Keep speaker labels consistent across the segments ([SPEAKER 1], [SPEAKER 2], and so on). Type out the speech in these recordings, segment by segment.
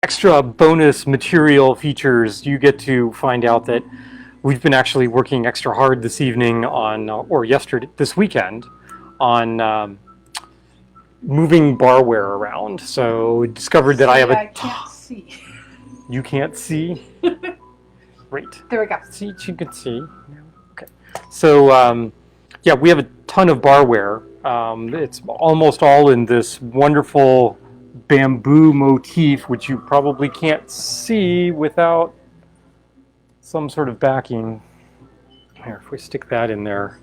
[SPEAKER 1] extra bonus material features, you get to find out that we've been actually working extra hard this evening on, or yesterday, this weekend, on moving barware around. So discovered that I have
[SPEAKER 2] I can't see.
[SPEAKER 1] You can't see? Great.
[SPEAKER 2] There we go.
[SPEAKER 1] See, you can see. Okay. So yeah, we have a ton of barware. It's almost all in this wonderful bamboo motif, which you probably can't see without some sort of backing. Here, if we stick that in there,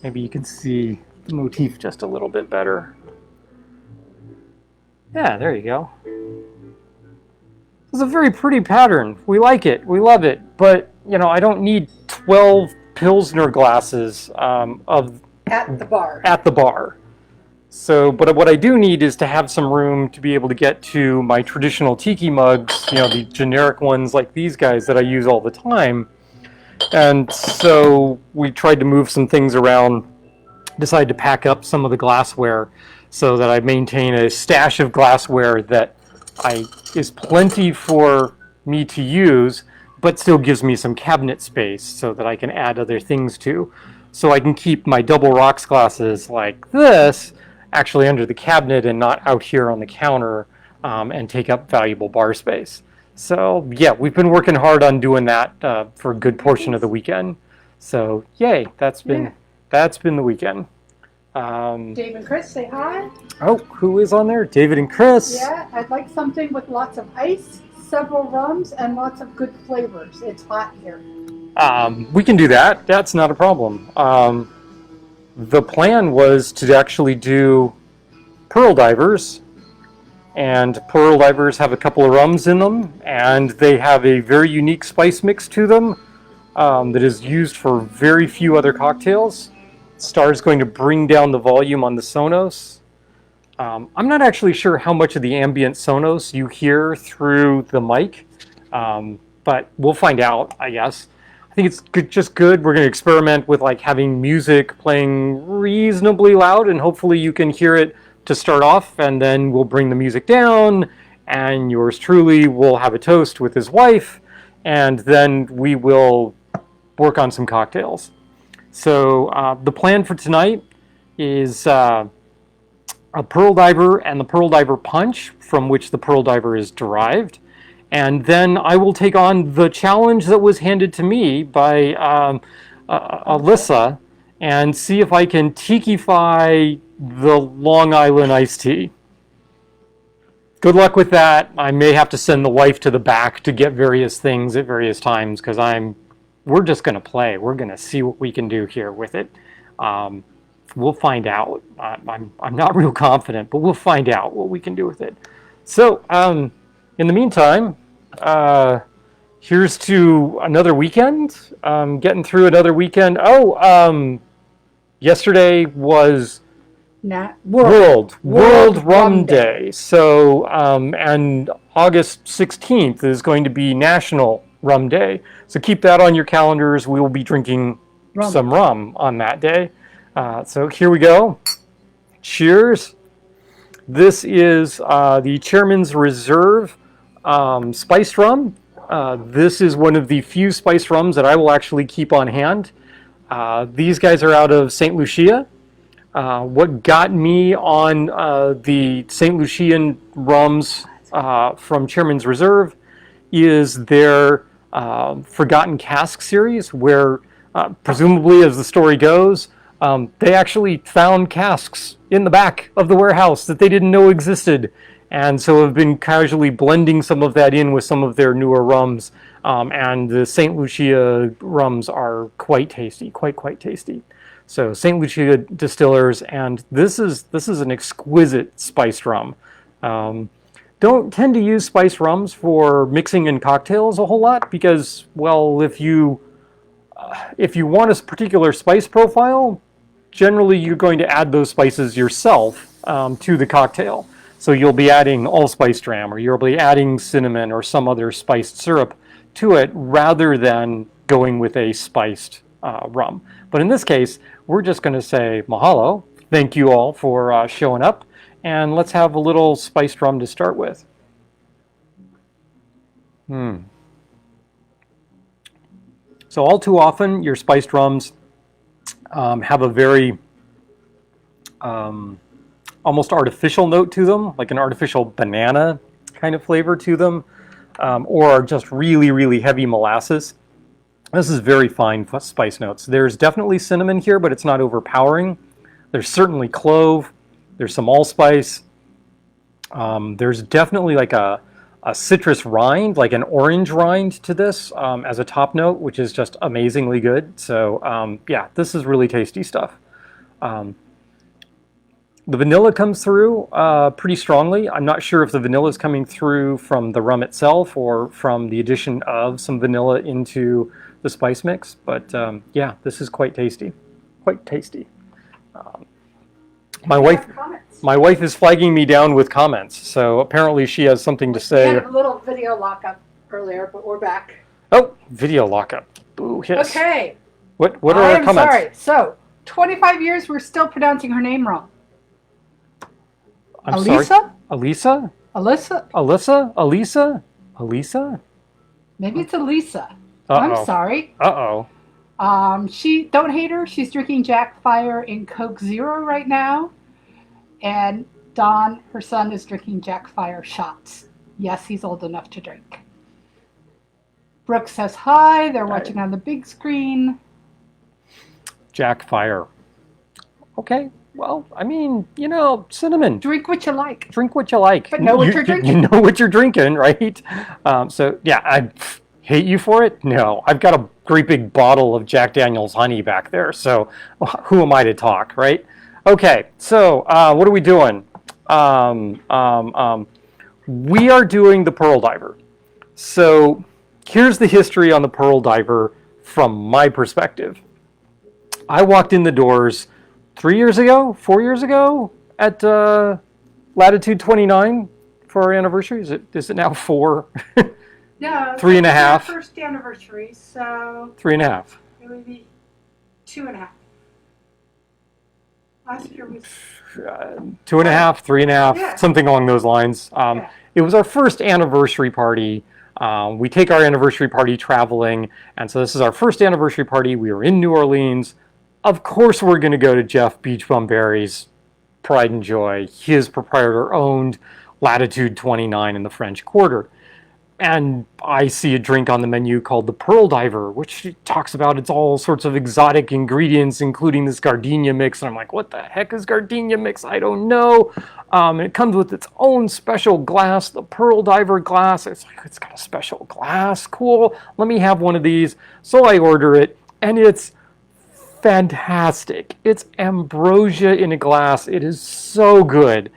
[SPEAKER 1] maybe you can see the motif just a little bit better. Yeah, there you go. It's a very pretty pattern. We like it. We love it. But, you know, I don't need 12 Pilsner glasses of
[SPEAKER 2] At the bar.
[SPEAKER 1] At the bar. So, but what I do need is to have some room to be able to get to my traditional Tiki mugs, you know, the generic ones like these guys that I use all the time. And so we tried to move some things around, decided to pack up some of the glassware so that I maintain a stash of glassware that is plenty for me to use, but still gives me some cabinet space so that I can add other things to. So I can keep my double rocks glasses like this actually under the cabinet and not out here on the counter and take up valuable bar space. So yeah, we've been working hard on doing that for a good portion of the weekend. So yay, that's been the weekend.
[SPEAKER 2] Dave and Chris, say hi.
[SPEAKER 1] Oh, who is on there? David and Chris.
[SPEAKER 2] Yeah, I'd like something with lots of ice, several rums, and lots of good flavors. It's hot here.
[SPEAKER 1] We can do that. That's not a problem. The plan was to actually do pearl divers, and pearl divers have a couple of rums in them, and they have a very unique spice mix to them that is used for very few other cocktails. Star's going to bring down the volume on the Sonos. I'm not actually sure how much of the ambient Sonos you hear through the mic, but we'll find out, I guess. I think it's just good. We're going to experiment with like having music playing reasonably loud, and hopefully you can hear it to start off, and then we'll bring the music down, and yours truly will have a toast with his wife, and then we will work on some cocktails. So the plan for tonight is a Pearl Diver and the Pearl Diver Punch, from which the Pearl Diver is derived. And then I will take on the challenge that was handed to me by Isla and see if I can Tikify the Long Island iced tea. Good luck with that. I may have to send the wife to the back to get various things at various times because we're just going to play. We're going to see what we can do here with it. We'll find out. I'm not real confident, but we'll find out what we can do with it. So, in the meantime, here's to another weekend. Getting through another weekend. Yesterday was World Rum Day. So, and August 16th is going to be National Rum Day. So keep that on your calendars. We will be drinking some rum on that day. So here we go. Cheers. This is the Chairman's Reserve spiced rum. This is one of the few spiced rums that I will actually keep on hand. These guys are out of St. Lucia. What got me on the St. Lucian rums from Chairman's Reserve is their Forgotten Cask series, where presumably, as the story goes, they actually found casks in the back of the warehouse that they didn't know existed, and so have been casually blending some of that in with some of their newer rums. And the St. Lucia rums are quite tasty, quite tasty. So St. Lucia distillers, and this is an exquisite spiced rum. Don't tend to use spiced rums for mixing in cocktails a whole lot because, well, if you want a particular spice profile, generally you're going to add those spices yourself to the cocktail. So you'll be adding allspice dram, or you'll be adding cinnamon or some other spiced syrup to it rather than going with a spiced rum. But in this case, we're just going to say mahalo. Thank you all for showing up. And let's have a little spiced rum to start with. So all too often, your spiced rums have a very almost artificial note to them, like an artificial banana kind of flavor to them, or are just really, really heavy molasses. This is very fine spice notes. There's definitely cinnamon here, but it's not overpowering. There's certainly clove. There's some allspice. There's definitely like a citrus rind, like an orange rind to this as a top note, which is just amazingly good. So yeah, this is really tasty stuff. The vanilla comes through pretty strongly. I'm not sure if the vanilla is coming through from the rum itself or from the addition of some vanilla into the spice mix, but yeah, this is quite tasty. Quite tasty. My wife is flagging me down with comments, so apparently she has something to say.
[SPEAKER 2] We had a little video lockup earlier, but we're back.
[SPEAKER 1] Oh, video lockup. Boo, hiss.
[SPEAKER 2] Okay.
[SPEAKER 1] What are our comments?
[SPEAKER 2] I'm sorry. So, 25 years, we're still pronouncing her name wrong.
[SPEAKER 1] I'm
[SPEAKER 2] Alisa?
[SPEAKER 1] sorry. Alisa?
[SPEAKER 2] Alyssa?
[SPEAKER 1] Alyssa? Alisa? Alisa?
[SPEAKER 2] Maybe it's Alisa.
[SPEAKER 1] Uh-oh.
[SPEAKER 2] I'm sorry.
[SPEAKER 1] Uh-oh.
[SPEAKER 2] Don't hate her. She's drinking Jack Fire in Coke Zero right now. And Don, her son, is drinking Jack Fire shots. Yes, he's old enough to drink. Brooke says hi. They're watching on the big screen.
[SPEAKER 1] Jack Fire. Okay. Well, I mean, you know, cinnamon.
[SPEAKER 2] Drink what you like.
[SPEAKER 1] Drink what you like.
[SPEAKER 2] But know what you're drinking.
[SPEAKER 1] You know what you're drinking, right? So, yeah, I hate you for it? No. I've got a great big bottle of Jack Daniel's honey back there, so who am I to talk, right? Okay, so what are we doing? We are doing the Pearl Diver. So here's the history on the Pearl Diver from my perspective. I walked in the doors 4 years ago at Latitude 29 for our anniversary. Is it now 4?
[SPEAKER 2] No,
[SPEAKER 1] 3.5.
[SPEAKER 2] Our first anniversary, so
[SPEAKER 1] 3.5.
[SPEAKER 2] it would be 2.5. Last year was
[SPEAKER 1] 2.5, 3.5,
[SPEAKER 2] yeah.
[SPEAKER 1] Something along those lines.
[SPEAKER 2] Yeah.
[SPEAKER 1] It was our first anniversary party. We take our anniversary party traveling, and so this is our first anniversary party. We were in New Orleans. Of course, we're going to go to Jeff Beach Bum Berry's Pride and Joy, his proprietor-owned Latitude 29 in the French Quarter. And I see a drink on the menu called the Pearl Diver, which talks about it's all sorts of exotic ingredients, including this Gardenia mix. And I'm like, what the heck is Gardenia mix? I don't know. And it comes with its own special glass, the Pearl Diver glass. It's like, it's got a special glass. Cool. Let me have one of these. So I order it, and it's fantastic. It's ambrosia in a glass. It is so good.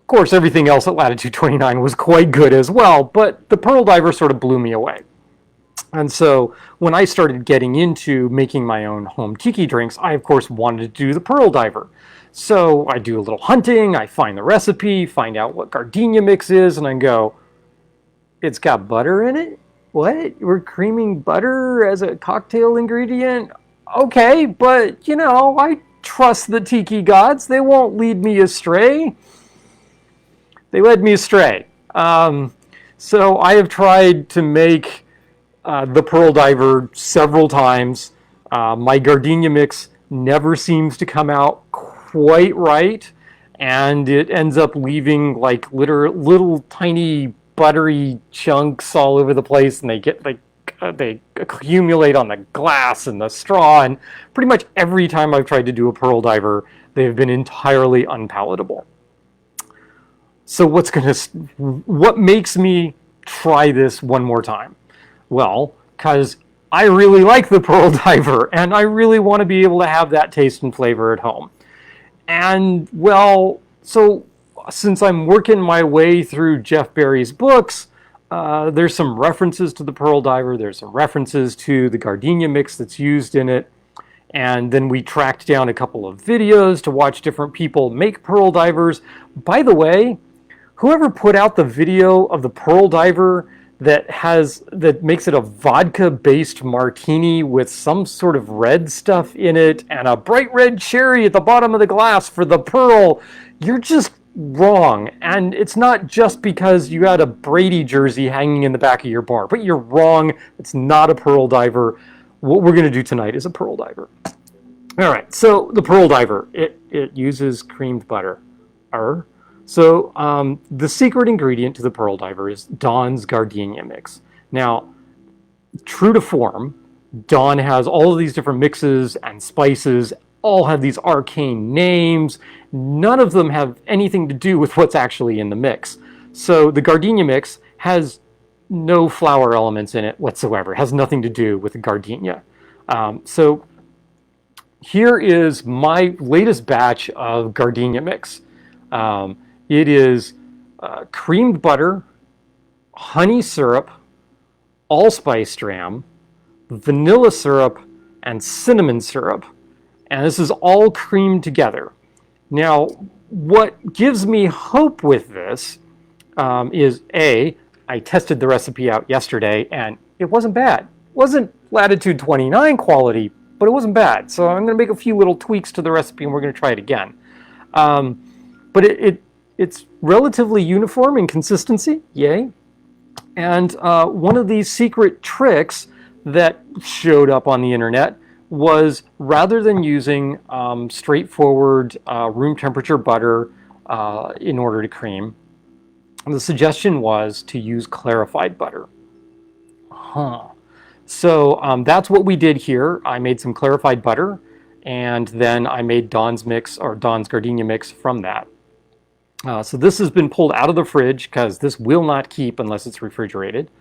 [SPEAKER 1] Of course, everything else at Latitude 29 was quite good as well, but the Pearl Diver sort of blew me away. And so when I started getting into making my own home tiki drinks, I, of course, wanted to do the Pearl Diver. So I do a little hunting, I find the recipe, find out what Gardenia mix is, and I go, it's got butter in it? What? We're creaming butter as a cocktail ingredient? Okay, but, you know, I trust the tiki gods. They won't lead me astray. They led me astray. So I have tried to make the Pearl Diver several times. My Gardenia mix never seems to come out quite right, and it ends up leaving like little tiny buttery chunks all over the place, and they accumulate on the glass and the straw, and pretty much every time I've tried to do a Pearl Diver, they have been entirely unpalatable. So what makes me try this one more time? Well, because I really like the Pearl Diver, and I really want to be able to have that taste and flavor at home. And, well, so since I'm working my way through Jeff Berry's books, there's some references to the Pearl Diver, there's some references to the Gardenia mix that's used in it, and then we tracked down a couple of videos to watch different people make Pearl Divers. By the way, whoever put out the video of the Pearl Diver that makes it a vodka-based martini with some sort of red stuff in it and a bright red cherry at the bottom of the glass for the pearl, you're just wrong. And it's not just because you had a Brady jersey hanging in the back of your bar, but you're wrong. It's not a pearl diver. What we're going to do tonight is a pearl diver. All right, so the pearl diver, it uses creamed butter. So the secret ingredient to the pearl diver is Dawn's Gardenia mix. Now, true to form, Dawn has all of these different mixes and spices, all have these arcane names. None of them have anything to do with what's actually in the mix. So the Gardenia mix has no flower elements in it whatsoever. It has nothing to do with the Gardenia. So here is my latest batch of Gardenia mix. It is creamed butter, honey syrup, allspice dram, vanilla syrup, and cinnamon syrup. And this is all creamed together. Now, what gives me hope with this is A, I tested the recipe out yesterday and it wasn't bad. It wasn't Latitude 29 quality, but it wasn't bad. So I'm going to make a few little tweaks to the recipe and we're going to try it again. But it's relatively uniform in consistency, yay. And one of these secret tricks that showed up on the internet was rather than using straightforward room temperature butter in order to cream, the suggestion was to use clarified butter. So that's what we did here. I made some clarified butter, and then I made Dawn's mix, or Dawn's Gardenia mix, from that. So this has been pulled out of the fridge because this will not keep unless it's refrigerated.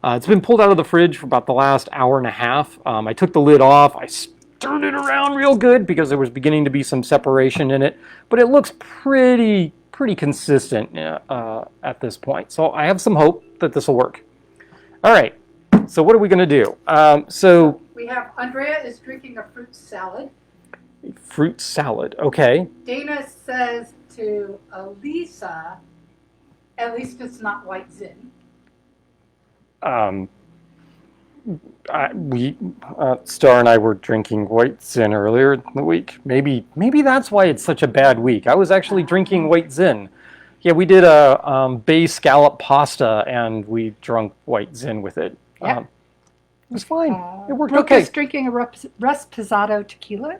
[SPEAKER 1] It's been pulled out of the fridge for about the last hour and a half. I took the lid off. I stirred it around real good because there was beginning to be some separation in it, but it looks pretty consistent at this point. So I have some hope that this will work. All right. So what are we going to do? So
[SPEAKER 2] we have Andrea is drinking a fruit salad.
[SPEAKER 1] Fruit salad. Okay.
[SPEAKER 2] Dana says to Elisa, at least it's not white zin.
[SPEAKER 1] Star and I were drinking white zin earlier in the week. Maybe that's why it's such a bad week. I was actually drinking white zin. Yeah, we did a bay scallop pasta and we drank white zin with it.
[SPEAKER 2] Yeah.
[SPEAKER 1] It was fine. It worked
[SPEAKER 2] Brooke
[SPEAKER 1] okay.
[SPEAKER 2] is drinking a Reposado tequila.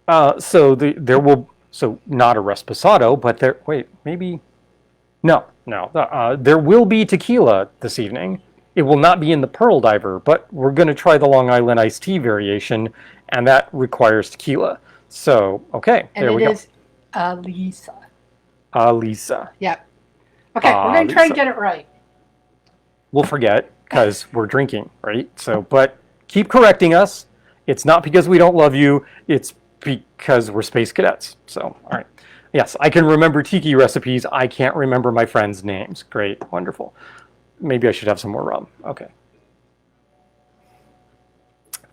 [SPEAKER 1] So not a Reposado, but there. Wait, maybe. No. There will be tequila this evening. It will not be in the Pearl Diver, but we're going to try the Long Island iced tea variation, and that requires tequila. So, okay,
[SPEAKER 2] and
[SPEAKER 1] there we go.
[SPEAKER 2] And it is Elisa.
[SPEAKER 1] Elisa.
[SPEAKER 2] Yep. Okay, we're going to try and get it right.
[SPEAKER 1] We'll forget because we're drinking, right? So, but keep correcting us. It's not because we don't love you. It's because we're space cadets. So, all right. Yes, I can remember Tiki recipes. I can't remember my friends' names. Great, wonderful. Maybe I should have some more rum. Okay.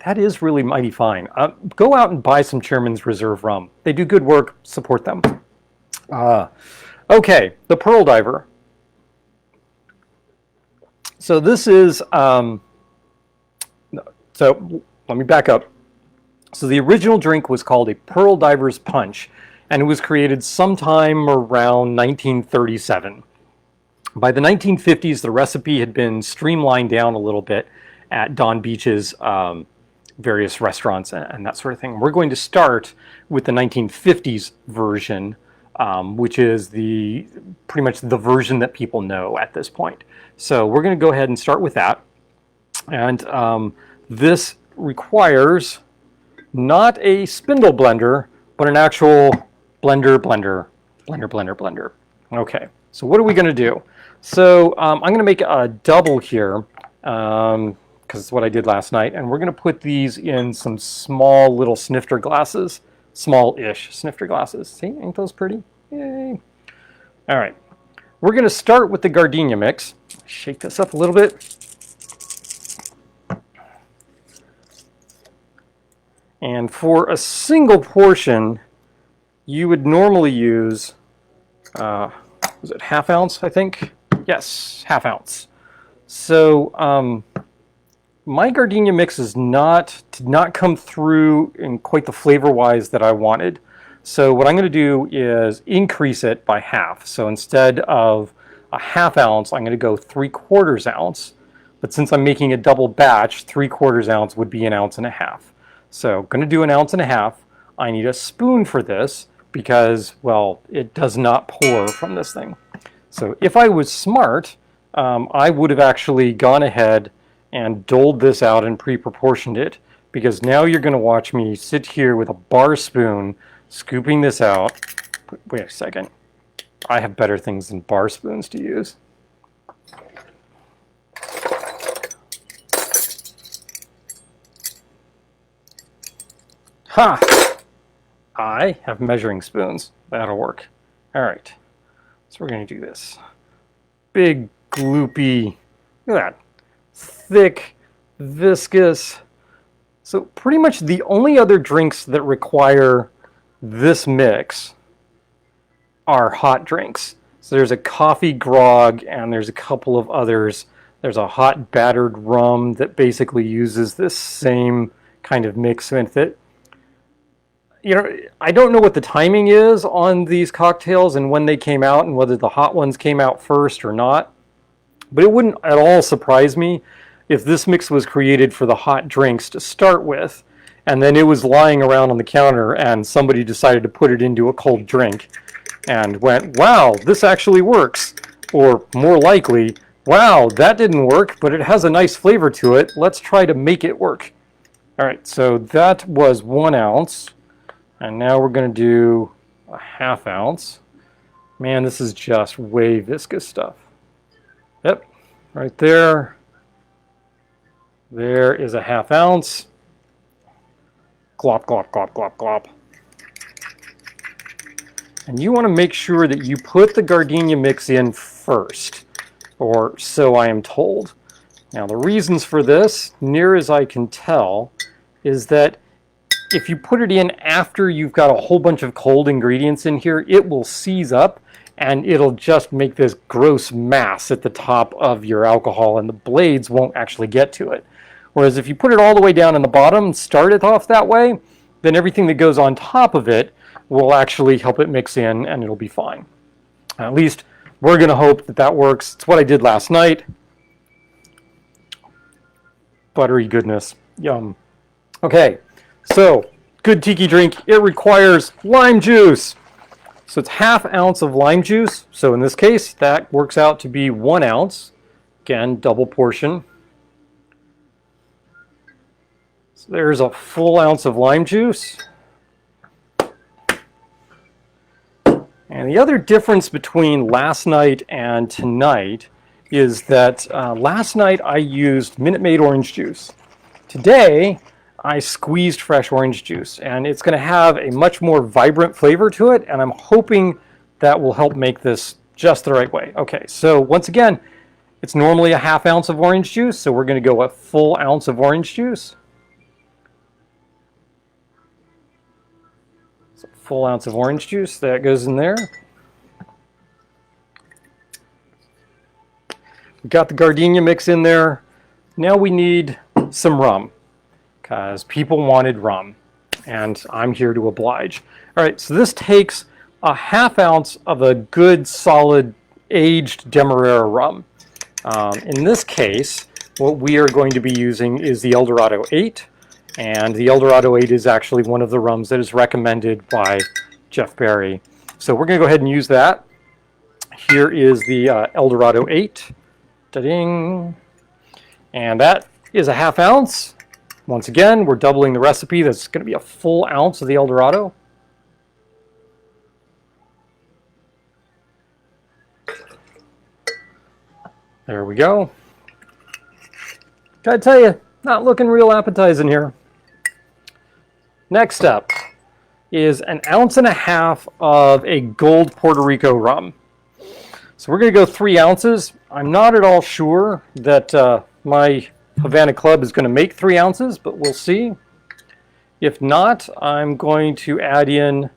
[SPEAKER 1] That is really mighty fine. Go out and buy some Chairman's Reserve rum. They do good work. Support them. Okay, the Pearl Diver. So this is, so let me back up. So the original drink was called a Pearl Diver's Punch, and it was created sometime around 1937. By the 1950s, the recipe had been streamlined down a little bit at Don Beach's various restaurants and that sort of thing. We're going to start with the 1950s version, which is pretty much the version that people know at this point. So we're going to go ahead and start with that. And this requires not a spindle blender, but an actual blender. Okay, so what are we going to do? So I'm going to make a double here because it's what I did last night. And we're going to put these in some small little snifter glasses, small-ish snifter glasses. See, ain't those pretty? Yay. All right, we're going to start with the Gardenia mix. Shake this up a little bit. And for a single portion, you would normally use, was it ½ ounce, I think? Yes, ½ ounce. So my Gardenia mix did not come through in quite the flavor-wise that I wanted. So what I'm going to do is increase it by half. So instead of a ½ ounce, I'm going to go 3/4 ounce. But since I'm making a double batch, 3/4 ounce would be 1.5 ounces. So I'm going to do 1.5 ounces. I need a spoon for this because, well, it does not pour from this thing. So if I was smart, I would have actually gone ahead and doled this out and pre-proportioned it, because now you're going to watch me sit here with a bar spoon scooping this out. Wait a second. I have better things than bar spoons to use. Ha! I have measuring spoons. That'll work. All right. So we're going to do this. Big, gloopy, look at that. Thick, viscous. So pretty much the only other drinks that require this mix are hot drinks. So there's a coffee grog and there's a couple of others. There's a hot battered rum that basically uses this same kind of mix with it. You know, I don't know what the timing is on these cocktails and when they came out and whether the hot ones came out first or not. But it wouldn't at all surprise me if this mix was created for the hot drinks to start with, and then it was lying around on the counter and somebody decided to put it into a cold drink and went, wow, this actually works. Or more likely, wow, that didn't work, but it has a nice flavor to it. Let's try to make it work. All right, so that was 1 ounce. And now we're going to do a ½ ounce. Man, this is just way viscous stuff. Yep, right there. There is a ½ ounce. Glop, glop, glop, glop, glop. And you want to make sure that you put the gardenia mix in first, or so I am told. Now, the reasons for this, near as I can tell, is that if you put it in after you've got a whole bunch of cold ingredients in here, it will seize up and it'll just make this gross mass at the top of your alcohol and the blades won't actually get to it. Whereas if you put it all the way down in the bottom and start it off that way, then everything that goes on top of it will actually help it mix in and it'll be fine. At least we're going to hope that that works. It's what I did last night. Buttery goodness. Yum. Okay. So, good tiki drink, it requires lime juice. So it's ½ ounce of lime juice. So in this case, that works out to be 1 ounce. Again, double portion. So there's a full ounce of lime juice. And the other difference between last night and tonight is that last night I used Minute Maid orange juice. Today, I squeezed fresh orange juice, and it's going to have a much more vibrant flavor to it, and I'm hoping that will help make this just the right way. Okay, so once again, it's normally a ½ ounce of orange juice, so we're going to go a full ounce of orange juice. So full ounce of orange juice, that goes in there. We've got the gardenia mix in there. Now we need some rum, because people wanted rum, and I'm here to oblige. All right, so this takes a ½ ounce of a good, solid, aged Demerara rum. In this case, what we are going to be using is the Eldorado 8, and the Eldorado 8 is actually one of the rums that is recommended by Jeff Berry. So we're going to go ahead and use that. Here is the Eldorado 8. Ta-ding! And that is a ½ ounce. Once again, we're doubling the recipe. That's going to be a full ounce of the Eldorado. There we go. Gotta tell you, not looking real appetizing here. Next up is 1.5 ounces of a gold Puerto Rico rum. So we're going to go 3 ounces. I'm not at all sure that my Havana Club is going to make 3 ounces, but we'll see. If not, I'm going to add in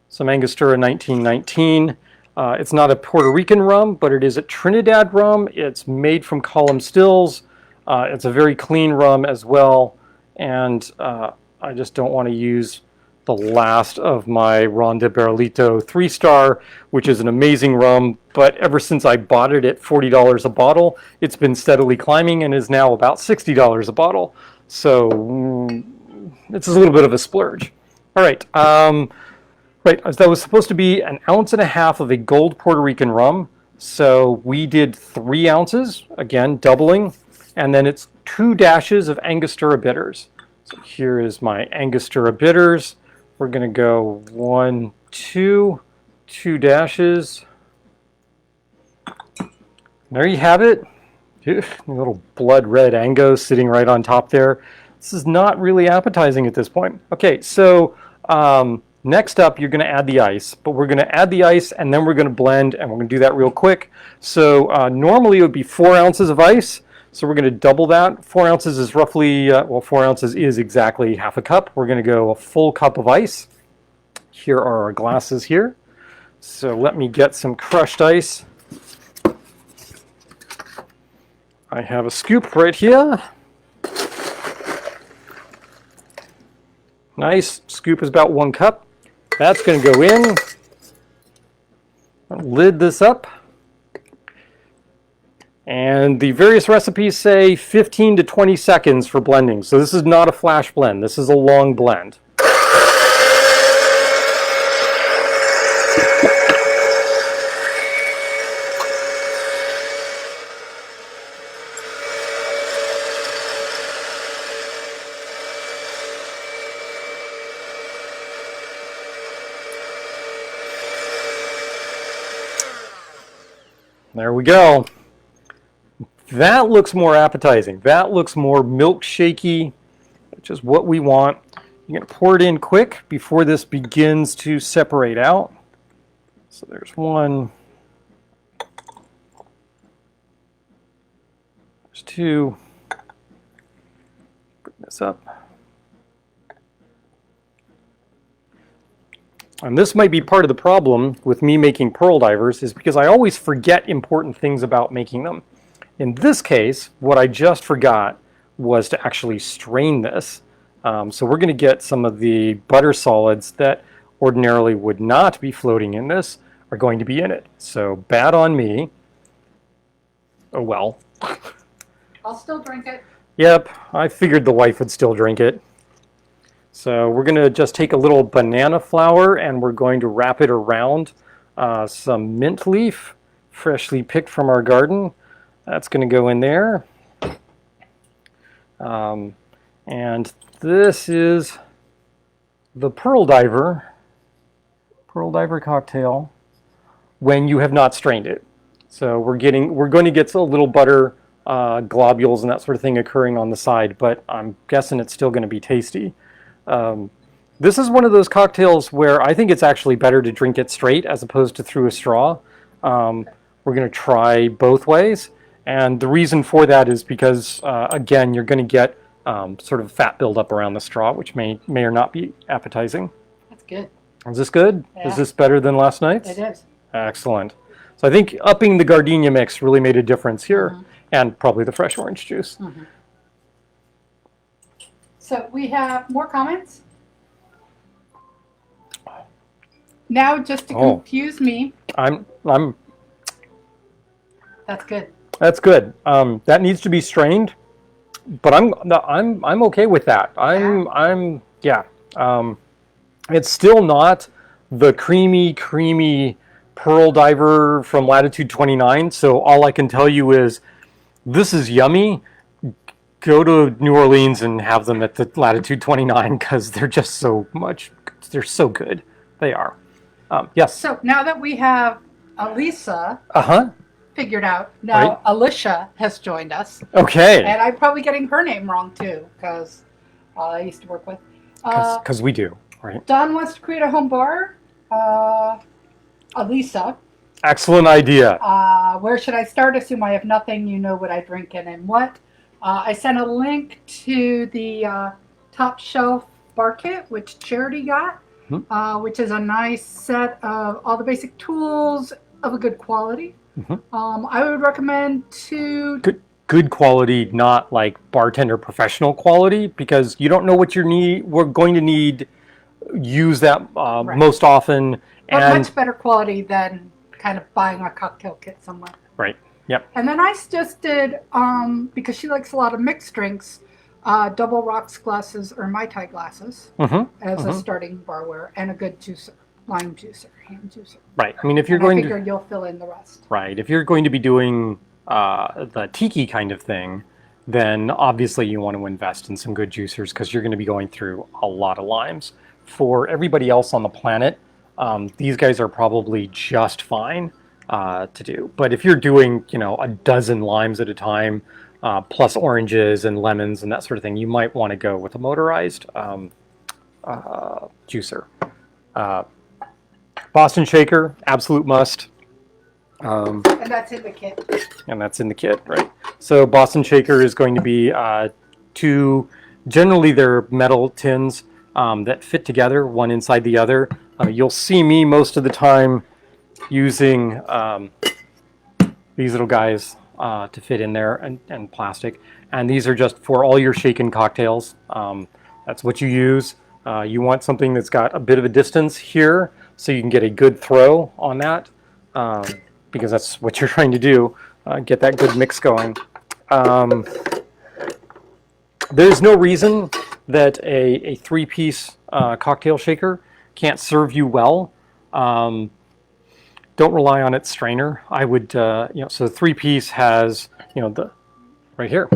[SPEAKER 1] some Angostura 1919. It's not a Puerto Rican rum, but it is a Trinidad rum. It's made from column stills. It's a very clean rum as well, and I just don't want to use the last of my Ronda Barrilito 3-star, which is an amazing rum, but ever since I bought it at $40 a bottle, it's been steadily climbing and is now about $60 a bottle. So it's a little bit of a splurge. All right, right, that was supposed to be 1.5 ounces of a gold Puerto Rican rum. So we did 3 ounces, again, doubling, and then it's 2 dashes of Angostura bitters. So here is my Angostura bitters. We're gonna go 1, 2, 2 dashes. There you have it. A little blood red Angos sitting right on top there. This is not really appetizing at this point. Okay, so next up, you're going to add the ice, but we're going to add the ice and then we're going to blend, and we're going to do that real quick. So normally it would be 4 ounces of ice, so we're going to double that. 4 ounces is roughly, well, 4 ounces is exactly half a cup. We're going to go a full cup of ice. Here are our glasses here. So let me get some crushed ice. I have a scoop right here. Nice, scoop is about 1 cup. That's going to go in. I'll lid this up. And the various recipes say 15 to 20 seconds for blending. So this is not a flash blend. This is a long blend. There we go. That looks more appetizing. That looks more milkshakey, which is what we want. You're going to pour it in quick before this begins to separate out. So there's 1. There's 2. Bring this up. And this might be part of the problem with me making pearl divers, is because I always forget important things about making them. In this case, what I just forgot was to actually strain this. So we're going to get some of the butter solids that ordinarily would not be floating in this are going to be in it. So bad on me. Oh well.
[SPEAKER 2] I'll still drink it.
[SPEAKER 1] Yep, I figured the wife would still drink it. So we're going to just take a little banana flour and we're going to wrap it around some mint leaf, freshly picked from our garden. That's going to go in there. And this is the Pearl Diver cocktail when you have not strained it. So we're going to get a little butter globules and that sort of thing occurring on the side, but I'm guessing it's still going to be tasty. This is one of those cocktails where I think it's actually better to drink it straight as opposed to through a straw. We're going to try both ways, and the reason for that is because, again, you're going to get sort of fat buildup around the straw, which may or not be appetizing.
[SPEAKER 2] That's good.
[SPEAKER 1] Is this good?
[SPEAKER 2] Yeah.
[SPEAKER 1] Is this better than last night's?
[SPEAKER 2] It is.
[SPEAKER 1] Excellent. So I think upping the Gardenia mix really made a difference here, and probably the fresh orange juice.
[SPEAKER 2] So we have more comments. Now, just to confuse me.
[SPEAKER 1] I'm.
[SPEAKER 2] That's good.
[SPEAKER 1] That's good. That needs to be strained, but I'm okay with that. It's still not the creamy pearl diver from latitude 29. So all I can tell you is this is yummy. Go to New Orleans and have them at the latitude 29 because they're just they're so good. They are. Yes.
[SPEAKER 2] So now that we have Elisa figured out, now
[SPEAKER 1] Right.
[SPEAKER 2] Alicia has joined us.
[SPEAKER 1] Okay.
[SPEAKER 2] And I'm probably getting her name wrong too because I used to work with.
[SPEAKER 1] Because we do, right?
[SPEAKER 2] Don wants to create a home bar. Elisa.
[SPEAKER 1] Excellent idea.
[SPEAKER 2] Where should I start? Assume I have nothing. You know what I drink and what. I sent a link to the Top Shelf Bar Kit, which Charity got, which is a nice set of all the basic tools of a good quality. I would recommend to...
[SPEAKER 1] Good quality, not like bartender professional quality, because you don't know what we're going to need use that
[SPEAKER 2] Right.
[SPEAKER 1] most often.
[SPEAKER 2] But
[SPEAKER 1] And
[SPEAKER 2] much better quality than kind of buying a cocktail kit somewhere.
[SPEAKER 1] right, yep.
[SPEAKER 2] And then I just did, because she likes a lot of mixed drinks, double rocks glasses or Mai Tai glasses as a starting barware, and a good juicer, lime juicer, hand juicer.
[SPEAKER 1] Right. I mean, if you're
[SPEAKER 2] And
[SPEAKER 1] going
[SPEAKER 2] I figure you'll fill in the rest.
[SPEAKER 1] right, if you're going to be doing the Tiki kind of thing, then obviously you want to invest in some good juicers because you're going to be going through a lot of limes. For everybody else on the planet, these guys are probably just fine to do. But if you're doing, a dozen limes at a time, plus oranges and lemons and that sort of thing, you might want to go with a motorized juicer. Boston Shaker, absolute must.
[SPEAKER 2] And that's in the kit.
[SPEAKER 1] And that's in the kit, right? So Boston Shaker is going to be generally they're metal tins that fit together, one inside the other. You'll see me most of the time using these little guys to fit in there and plastic. And these are just for all your shaken cocktails. That's what you use. You want something that's got a bit of a distance here so you can get a good throw on that. Because that's what you're trying to do, get that good mix going. There's no reason that a three-piece cocktail shaker can't serve you well. Don't rely on its strainer. I would, so three-piece has, the right here.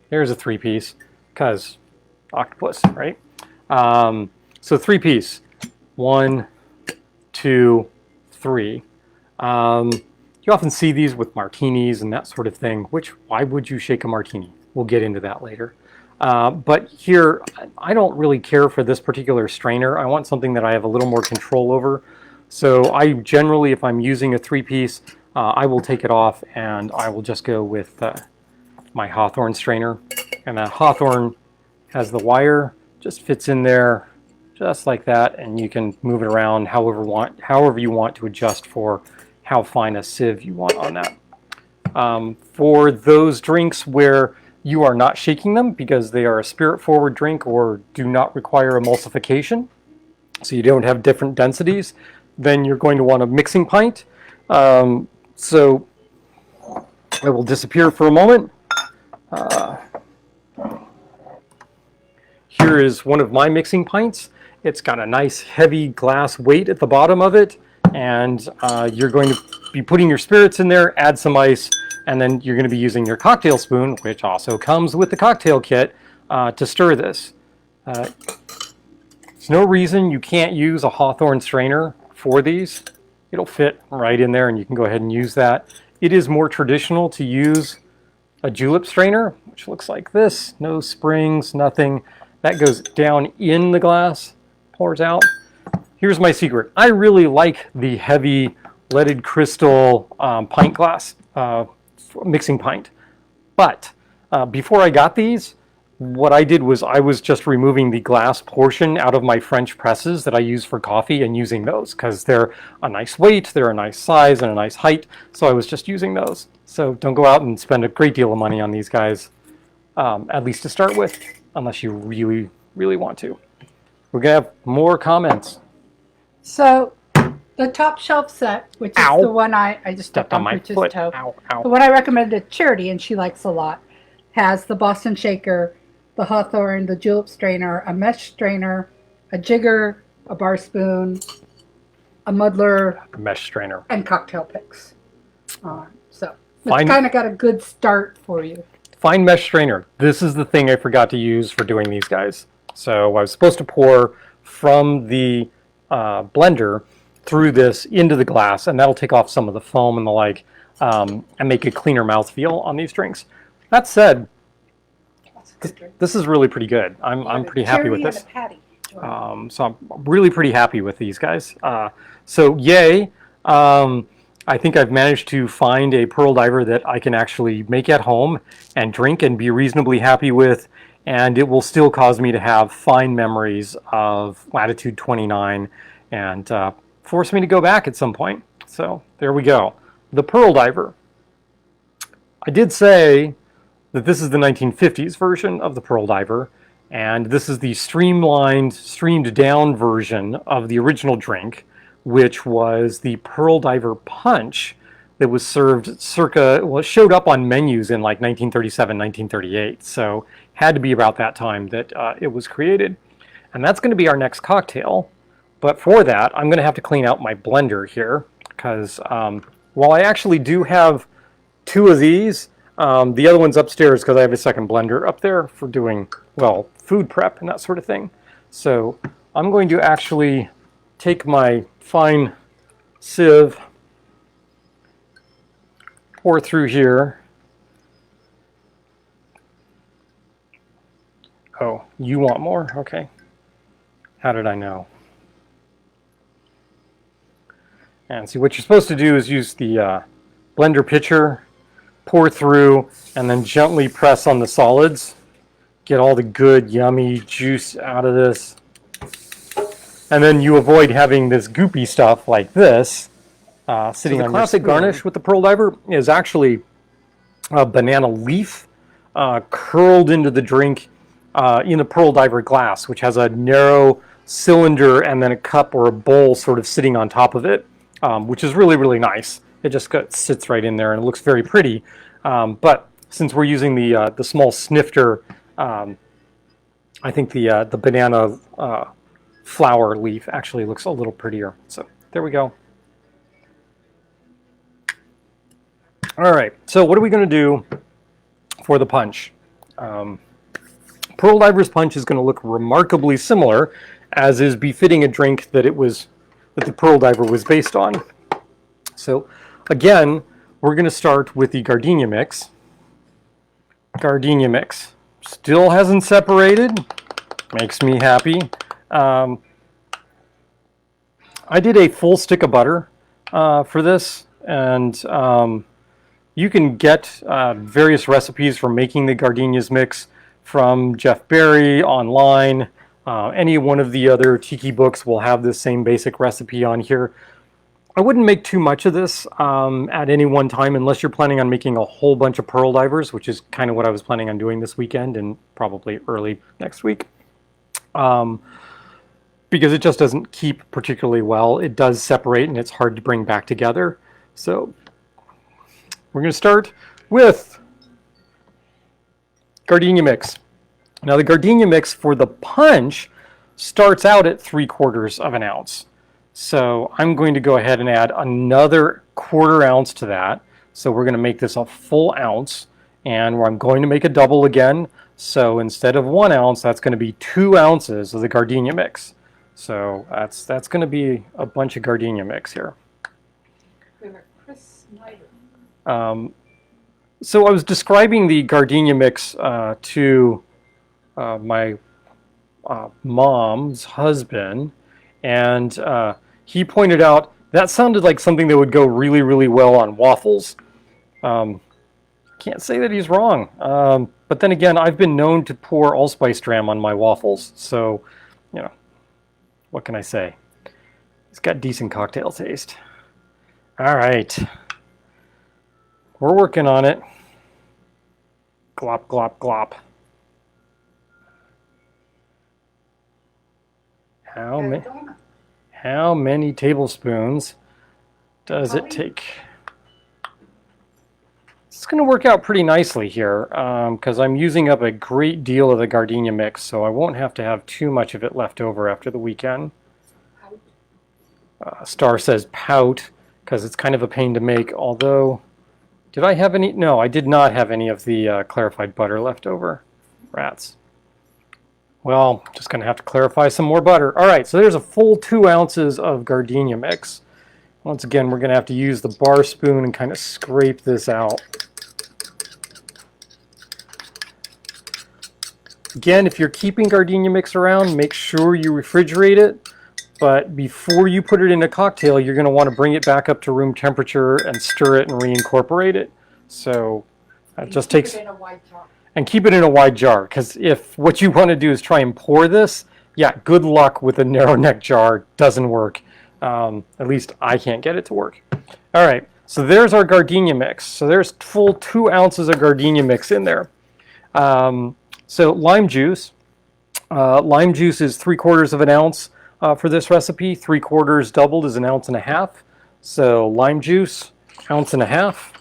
[SPEAKER 1] Here's a three-piece, because octopus, right? So three-piece, 1, 2, 3. You often see these with martinis and that sort of thing, why would you shake a martini? We'll get into that later. But here, I don't really care for this particular strainer. I want something that I have a little more control over. So I generally, if I'm using a three-piece, I will take it off and I will just go with my Hawthorne strainer. And that Hawthorne has the wire, just fits in there just like that, and you can move it around however you want to adjust for how fine a sieve you want on that. For those drinks where you are not shaking them because they are a spirit-forward drink or do not require emulsification, so you don't have different densities, then you're going to want a mixing pint. So I will disappear for a moment. Here is one of my mixing pints. It's got a nice heavy glass weight at the bottom of it, and you're going to be putting your spirits in there, add some ice, and then you're going to be using your cocktail spoon, which also comes with the cocktail kit, to stir this. There's no reason you can't use a Hawthorne strainer for these. It'll fit right in there and you can go ahead and use that. It is more traditional to use a julep strainer, which looks like this. No springs, nothing. That goes down in the glass, pours out. Here's my secret. I really like the heavy leaded crystal pint glass, mixing pint. But before I got these, what I did was I was just removing the glass portion out of my French presses that I use for coffee and using those because they're a nice weight, they're a nice size and a nice height. So I was just using those. So don't go out and spend a great deal of money on these guys, at least to start with, unless you really, really want to. We're going to have more comments.
[SPEAKER 2] So the top shelf set, which is
[SPEAKER 1] Ow.
[SPEAKER 2] the one I just stepped on
[SPEAKER 1] my
[SPEAKER 2] Pooch's
[SPEAKER 1] foot.
[SPEAKER 2] toe.
[SPEAKER 1] Ow, ow.
[SPEAKER 2] The one I recommended to Charity, and she likes a lot, has the Boston Shaker, the Hawthorne, the julep strainer, a mesh strainer, a jigger, a bar spoon, a muddler,
[SPEAKER 1] A mesh strainer.
[SPEAKER 2] and cocktail picks. So
[SPEAKER 1] Fine.
[SPEAKER 2] it's kind of got a good start for you.
[SPEAKER 1] Fine mesh strainer. This is the thing I forgot to use for doing these guys. So I was supposed to pour from the blender through this into the glass, and that'll take off some of the foam and the like, and make a cleaner mouthfeel on these drinks. That said, this is really pretty good. I'm pretty happy with this. So I'm really pretty happy with these guys. So yay. I think I've managed to find a pearl diver that I can actually make at home and drink and be reasonably happy with, and it will still cause me to have fine memories of latitude 29 and force me to go back at some point. So there we go. The pearl diver. I did say that this is the 1950s version of the pearl diver, And this is the streamlined, streamed down version of the original drink, which was the Pearl Diver Punch that was served circa, well, it showed up on menus in like 1937, 1938. So had to be about that time that it was created. And that's going to be our next cocktail. But for that, I'm going to have to clean out my blender here, because while I actually do have 2 of these, the other one's upstairs because I have a second blender up there for doing, well, food prep and that sort of thing. So I'm going to actually take my fine sieve, pour through here. Oh, you want more? Okay. How did I know? And see, what you're supposed to do is use the blender pitcher, pour through, and then gently press on the solids. Get all the good, yummy juice out of this. And then you avoid having this goopy stuff like this sitting on your classic garnish with the Pearl Diver is actually a banana leaf curled into the drink in a Pearl Diver glass, which has a narrow cylinder and then a cup or a bowl sort of sitting on top of it, which is really, really nice. It just sits right in there and it looks very pretty. But since we're using the small snifter, I think the banana flower leaf actually looks a little prettier. So there we go. All right, so what are we going to do for the punch? Pearl Diver's Punch is going to look remarkably similar, as is befitting a drink that the Pearl Diver was based on. So again, we're going to start with the Gardenia mix. Gardenia mix still hasn't separated, makes me happy. I did a full stick of butter for this, and you can get various recipes for making the Gardenia's mix from Jeff Berry online. Any one of the other Tiki books will have this same basic recipe on here. I wouldn't make too much of this at any one time unless you're planning on making a whole bunch of Pearl Divers, which is kind of what I was planning on doing this weekend and probably early next week. Because it just doesn't keep particularly well. It does separate and it's hard to bring back together. So we're going to start with Gardenia mix. Now the Gardenia mix for the punch starts out at 3/4 of an ounce. So I'm going to go ahead and add another 1/4 ounce to that. So we're going to make this a full ounce, and I'm going to make a double again. So instead of 1 ounce, that's going to be 2 ounces of the Gardenia mix. So that's going to be a bunch of Gardenia mix here. So I was describing the Gardenia mix to my mom's husband, and he pointed out that sounded like something that would go really, really well on waffles. Can't say that he's wrong, but then again, I've been known to pour allspice dram on my waffles, so you know, what can I say? It's got decent cocktail taste. All right, we're working on it. Glop, glop, glop. How many tablespoons does it take? It's going to work out pretty nicely here because I'm using up a great deal of the Gardenia mix, so I won't have to have too much of it left over after the weekend. Star says pout because it's kind of a pain to make, although, did I have any? No, I did not have any of the clarified butter left over. Rats. Well, just going to have to clarify some more butter. All right, so there's a full 2 ounces of Gardenia mix. Once again, we're going to have to use the bar spoon and kind of scrape this out. Again, if you're keeping Gardenia mix around, make sure you refrigerate it. But before you put it in a cocktail, you're going to want to bring it back up to room temperature and stir it and reincorporate it. So that just takes...
[SPEAKER 2] Keep it in a wide jar.
[SPEAKER 1] And keep it in a wide jar, because if what you want to do is try and pour this, yeah, good luck with a narrow neck jar. Doesn't work. At least I can't get it to work. All right, so there's our Gardenia mix. So there's full 2 ounces of Gardenia mix in there. So lime juice, Lime juice is 3/4 of an ounce for this recipe. 3/4 doubled is 1.5 ounces. So lime juice, 1.5 ounces.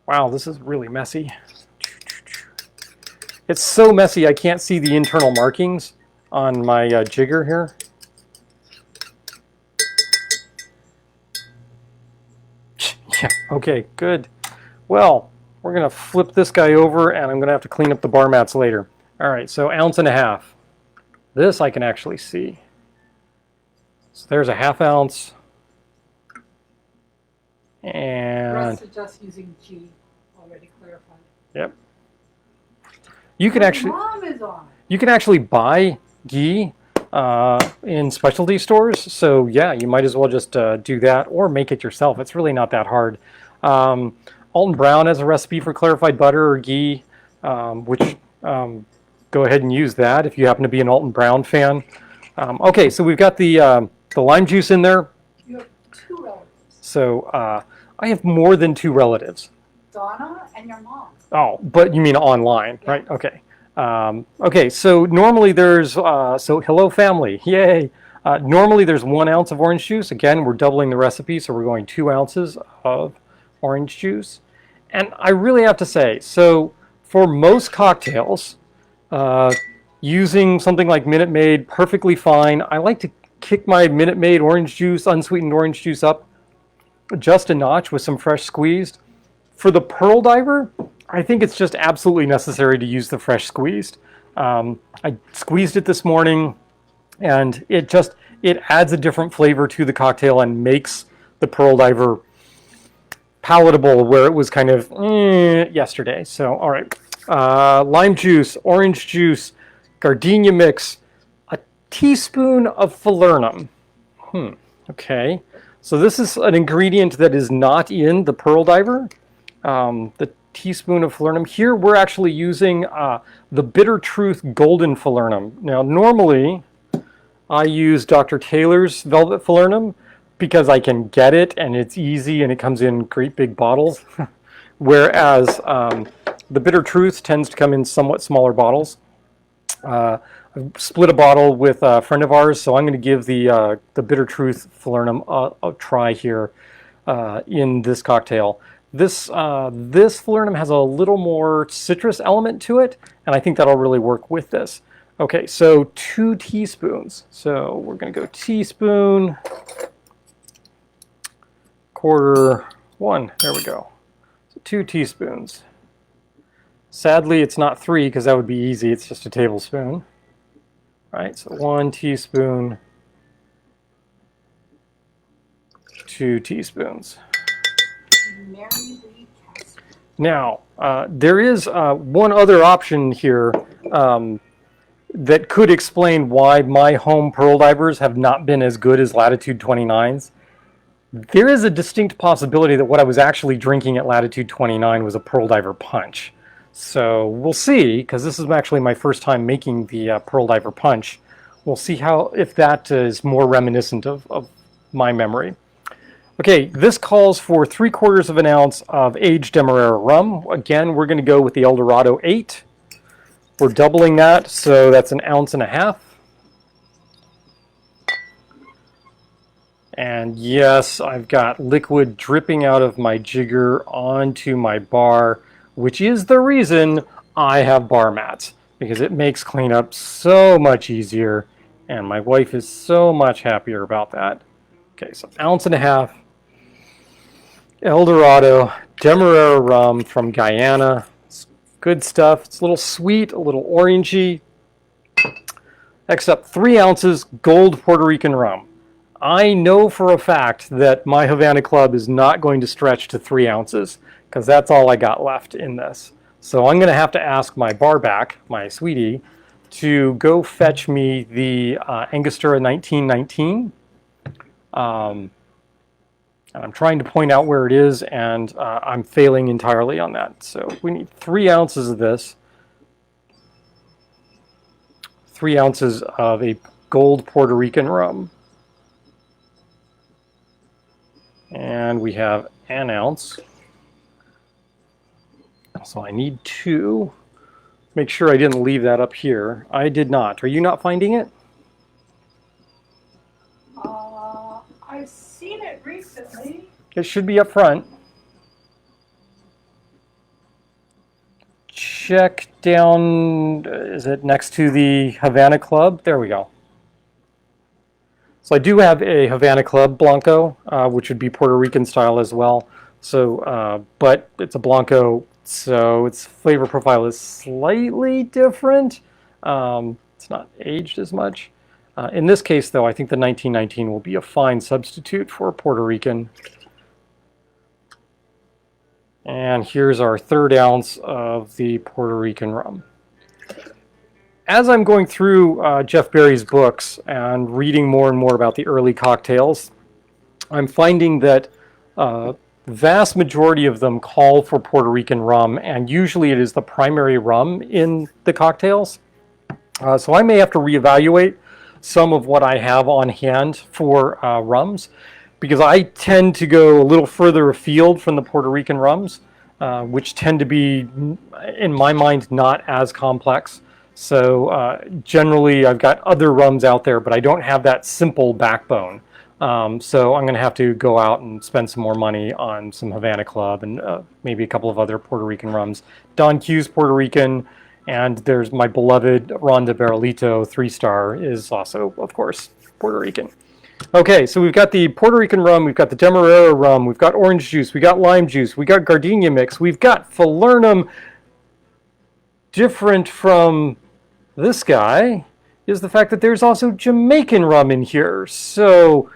[SPEAKER 1] Wow, this is really messy. It's so messy I can't see the internal markings on my jigger here. Yeah, okay, good. Well, we're going to flip this guy over and I'm going to have to clean up the bar mats later. All right, so 1.5 ounces. This I can actually see. So there's a 1/2 ounce. And
[SPEAKER 2] Rest is just using G, already clarified.
[SPEAKER 1] Yep. You can actually
[SPEAKER 2] Mom is on.
[SPEAKER 1] You can actually buy ghee in specialty stores. So yeah, you might as well just do that or make it yourself. It's really not that hard. Alton Brown has a recipe for clarified butter or ghee, which go ahead and use that if you happen to be an Alton Brown fan. Okay, so we've got the lime juice in there.
[SPEAKER 2] You have 2 relatives.
[SPEAKER 1] So I have more than 2 relatives.
[SPEAKER 2] Donna and your mom.
[SPEAKER 1] Oh, but you mean online,
[SPEAKER 2] Yeah.
[SPEAKER 1] right? Okay. Okay, so normally there's, so hello family, yay. Normally there's 1 ounce of orange juice. Again, we're doubling the recipe, so we're going 2 ounces of orange juice. And I really have to say, so for most cocktails, using something like Minute Maid, perfectly fine. I like to kick my Minute Maid orange juice, unsweetened orange juice up just a notch with some fresh squeezed. For the Pearl Diver, I think it's just absolutely necessary to use the fresh squeezed. I squeezed it this morning, and it adds a different flavor to the cocktail and makes the Pearl Diver palatable where it was kind of yesterday. So, all right. Lime juice, orange juice, gardenia mix, a teaspoon of falernum. Okay. So this is an ingredient that is not in the Pearl Diver. The teaspoon of falernum. Here we're actually using the Bitter Truth Golden Falernum. Now normally I use Dr. Taylor's Velvet Falernum because I can get it and it's easy and it comes in great big bottles. Whereas the Bitter Truth tends to come in somewhat smaller bottles. I've split a bottle with a friend of ours, so I'm going to give the Bitter Truth Falernum a try here in this cocktail. This falernum has a little more citrus element to it, and I think that'll really work with this. Okay, so 2 teaspoons. So we're going to go teaspoon, 1/4. There we go. So 2 teaspoons. Sadly, it's not 3 because that would be easy. It's just a tablespoon. All right, so 1 teaspoon, 2 teaspoons. Now, there is one other option here that could explain why my home Pearl Divers have not been as good as Latitude 29s. There is a distinct possibility that what I was actually drinking at Latitude 29 was a Pearl Diver Punch. So we'll see, because this is actually my first time making the Pearl Diver Punch. We'll see if that is more reminiscent of my memory. Okay, this calls for 3/4 of an ounce of aged Demerara rum. Again, we're going to go with the El Dorado 8. We're doubling that, so that's 1.5 ounces. And yes, I've got liquid dripping out of my jigger onto my bar, which is the reason I have bar mats, because it makes cleanup so much easier, and my wife is so much happier about that. Okay, so 1.5 ounces. El Dorado Demerara rum from Guyana. It's good stuff. It's a little sweet, a little orangey. Next up, 3 ounces gold Puerto Rican rum. I know for a fact that my Havana Club is not going to stretch to 3 ounces because that's all I got left in this. So I'm going to have to ask my barback, my sweetie, to go fetch me the Angostura 1919. I'm trying to point out where it is, and I'm failing entirely on that. So we need 3 ounces of this. 3 ounces of a gold Puerto Rican rum. And we have 1 ounce. So I need 2. make sure I didn't leave that up here. I did not. Are you not finding it?
[SPEAKER 2] I've seen it recently.
[SPEAKER 1] It should be up front. Check down, is it next to the Havana Club? There we go. So I do have a Havana Club Blanco, which would be Puerto Rican style as well. So, but it's a Blanco, so its flavor profile is slightly different. It's not aged as much. In this case, though, I think the 1919 will be a fine substitute for Puerto Rican. And here's our 1/3 ounce of the Puerto Rican rum. As I'm going through Jeff Berry's books and reading more and more about the early cocktails, I'm finding that the vast majority of them call for Puerto Rican rum, and usually it is the primary rum in the cocktails. So I may have to reevaluate some of what I have on hand for rums, because I tend to go a little further afield from the Puerto Rican rums, which tend to be, in my mind, not as complex. So generally, I've got other rums out there, but I don't have that simple backbone. So I'm going to have to go out and spend some more money on some Havana Club and maybe a couple of other Puerto Rican rums. Don Q's Puerto Rican, and there's my beloved Ronda Barrilito 3-star is also, of course, Puerto Rican. Okay, so we've got the Puerto Rican rum, we've got the Demerara rum, we've got orange juice, we got lime juice, we got Gardenia mix, we've got Falernum. Different from this guy is the fact that there's also Jamaican rum in here. So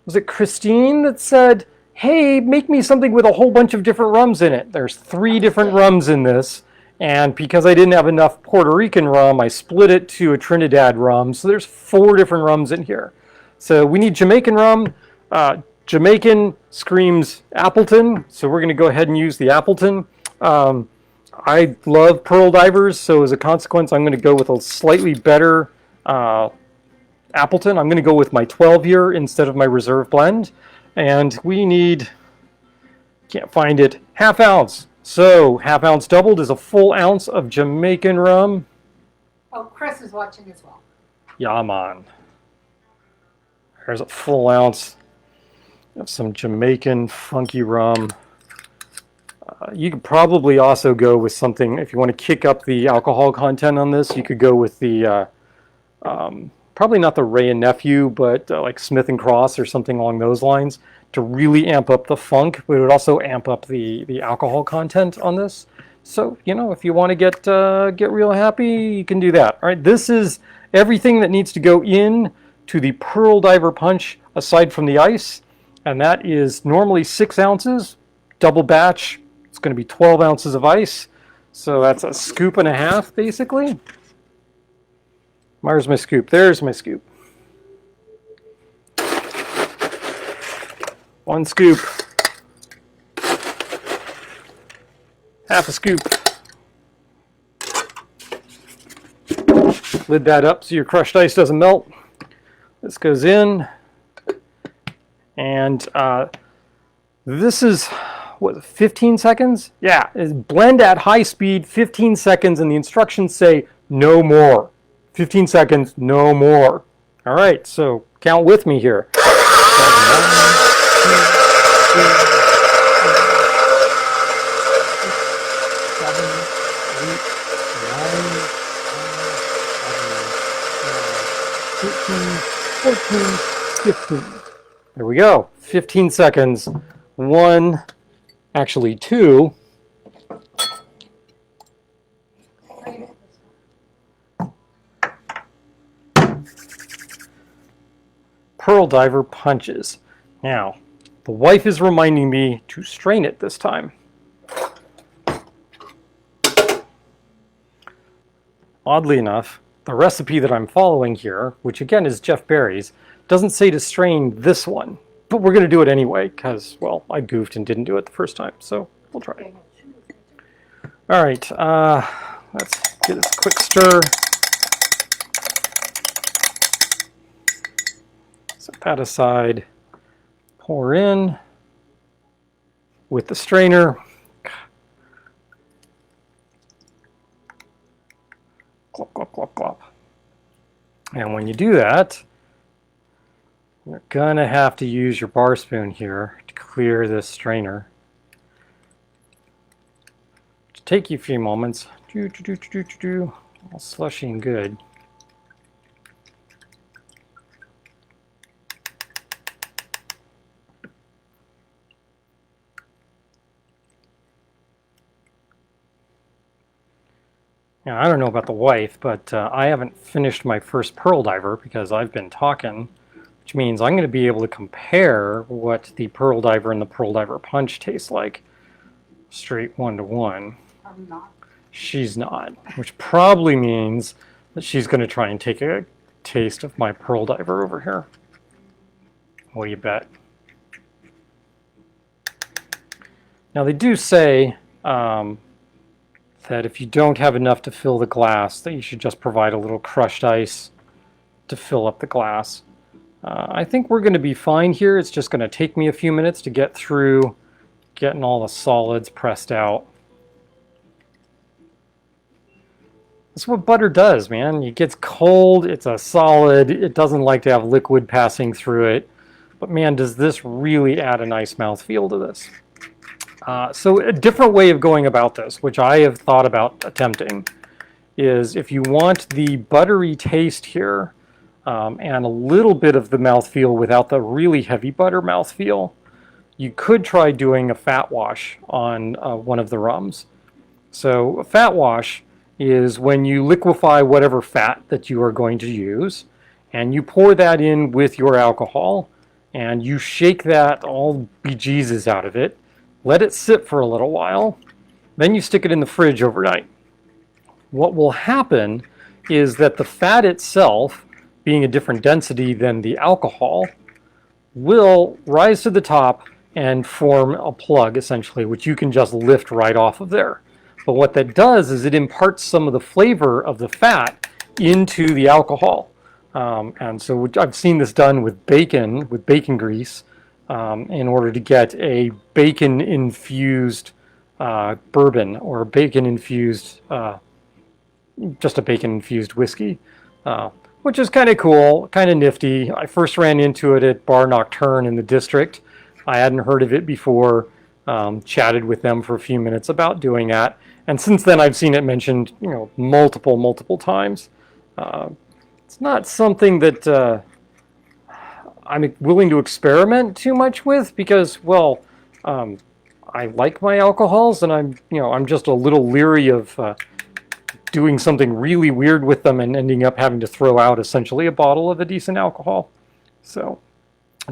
[SPEAKER 1] was it Christine that said, hey, make me something with a whole bunch of different rums in it? There's 3 different rums in this. And because I didn't have enough Puerto Rican rum, I split it to a Trinidad rum. So there's 4 different rums in here. So we need Jamaican rum. Jamaican screams Appleton, so we're going to go ahead and use the Appleton. I love Pearl Divers, so as a consequence, I'm going to go with a slightly better Appleton. I'm going to go with my 12-year instead of my reserve blend. And we need, can't find it, 1/2 ounce. So 1/2 ounce doubled is a full ounce of Jamaican rum.
[SPEAKER 2] Oh, Chris is watching as well.
[SPEAKER 1] Yeah, man. There's a full ounce of some Jamaican funky rum. You could probably also go with something, if you want to kick up the alcohol content on this, you could go with the, probably not the Ray and Nephew, but like Smith and Cross or something along those lines to really amp up the funk, but it would also amp up the alcohol content on this. So, you know, if you want to get real happy, you can do that. All right, this is everything that needs to go in to the Pearl Diver Punch aside from the ice, and that is normally 6 ounces, double batch. It's going to be 12 ounces of ice, so that's a 1.5 scoops basically. Where's my scoop? There's my scoop. 1 scoop. 1/2 scoop. Lid that up so your crushed ice doesn't melt. This goes in, and this is, what, 15 seconds? Yeah, it's blend at high speed, 15 seconds, and the instructions say no more. 15 seconds, no more. All right, so count with me here. 7, 14, 15. There we go. 15 seconds. 1, actually 2. Pearl Diver punches. Now, the wife is reminding me to strain it this time. Oddly enough, the recipe that I'm following here, which again is Jeff Berry's, doesn't say to strain this one, but we're going to do it anyway because, well, I goofed and didn't do it the first time, so we'll try it. All right, let's get a quick stir. Set that aside. Pour in with the strainer. glop, glop, glop, glop. And when you do that, you're gonna have to use your bar spoon here to clear this strainer. It'll take you a few moments. All slushy and good. Now, I don't know about the wife, but I haven't finished my first pearl diver because I've been talking, which means I'm going to be able to compare what the pearl diver and the pearl diver punch taste like straight 1-to-1.
[SPEAKER 2] I'm not.
[SPEAKER 1] She's not, which probably means that she's going to try and take a taste of my pearl diver over here. What do you bet? Now, they do say that if you don't have enough to fill the glass, that you should just provide a little crushed ice to fill up the glass. I think we're going to be fine here. It's just going to take me a few minutes to get through getting all the solids pressed out. That's what butter does, man. It gets cold, it's a solid, it doesn't like to have liquid passing through it. But man, does this really add a nice mouthfeel to this. So a different way of going about this, which I have thought about attempting, is if you want the buttery taste here and a little bit of the mouthfeel without the really heavy butter mouthfeel, you could try doing a fat wash on one of the rums. So a fat wash is when you liquefy whatever fat that you are going to use, and you pour that in with your alcohol, and you shake that all bejesus out of it, let it sit for a little while, then you stick it in the fridge overnight. What will happen is that the fat itself, being a different density than the alcohol, will rise to the top and form a plug, essentially, which you can just lift right off of there. But what that does is it imparts some of the flavor of the fat into the alcohol. And so I've seen this done with bacon grease, in order to get a bacon-infused bourbon or bacon-infused, just a bacon-infused whiskey, which is kind of cool, kind of nifty. I first ran into it at Bar Nocturne in the district. I hadn't heard of it before, chatted with them for a few minutes about doing that. And since then, I've seen it mentioned, multiple times. It's not something that I'm willing to experiment too much with because, well, I like my alcohols, and I'm just a little leery of doing something really weird with them and ending up having to throw out essentially a bottle of a decent alcohol. So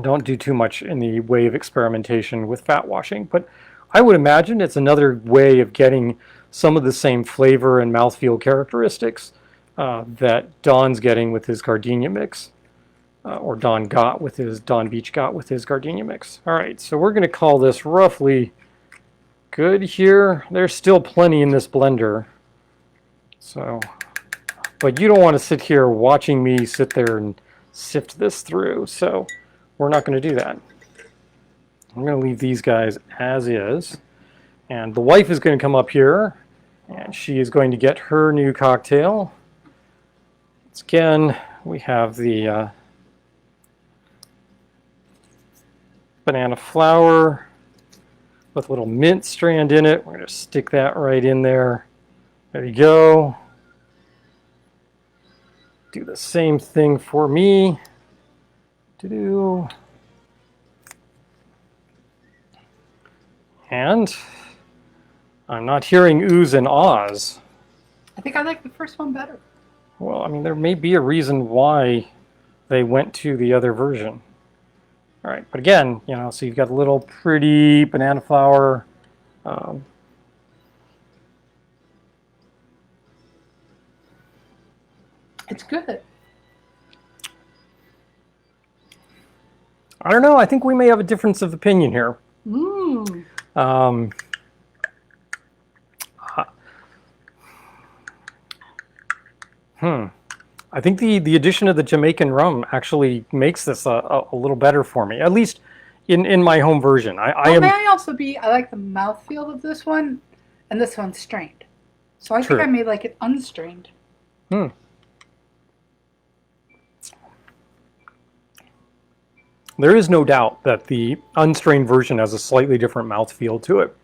[SPEAKER 1] don't do too much in the way of experimentation with fat washing. But I would imagine it's another way of getting some of the same flavor and mouthfeel characteristics that Don's getting with his Gardenia mix. Or Don Beach got with his Gardenia mix. All right, so we're going to call this roughly good here. There's still plenty in this blender. So, but you don't want to sit here watching me sit there and sift this through. So we're not going to do that. I'm going to leave these guys as is. And the wife is going to come up here, and she is going to get her new cocktail. Once again, we have the banana flower with a little mint strand in it. We're going to stick that right in there. There you go. Do the same thing for me. And I'm not hearing oohs and ahs.
[SPEAKER 2] I think I like the first one better.
[SPEAKER 1] Well, I mean, there may be a reason why they went to the other version. All right, but again, so you've got a little pretty banana flower.
[SPEAKER 2] It's good.
[SPEAKER 1] I don't know. I think we may have a difference of opinion here. I think the addition of the Jamaican rum actually makes this a little better for me, at least in my home version. I
[SPEAKER 2] like the mouthfeel of this one, and this one's strained. So I think I may like it unstrained.
[SPEAKER 1] Hmm. There is no doubt that the unstrained version has a slightly different mouthfeel to it,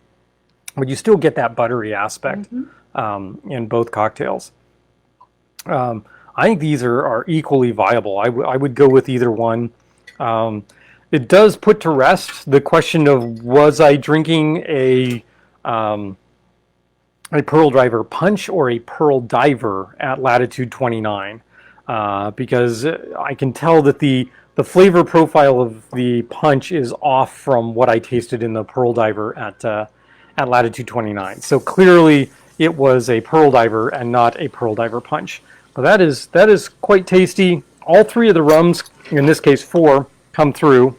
[SPEAKER 1] but you still get that buttery aspect in both cocktails. I think these are equally viable. I would go with either one. It does put to rest the question of, was I drinking a Pearl Diver Punch or a Pearl Diver at latitude 29? Because I can tell that the flavor profile of the Punch is off from what I tasted in the Pearl Diver at latitude 29. So clearly it was a Pearl Diver and not a Pearl Diver Punch. But that is quite tasty. All three of the rums, in this case 4, come through.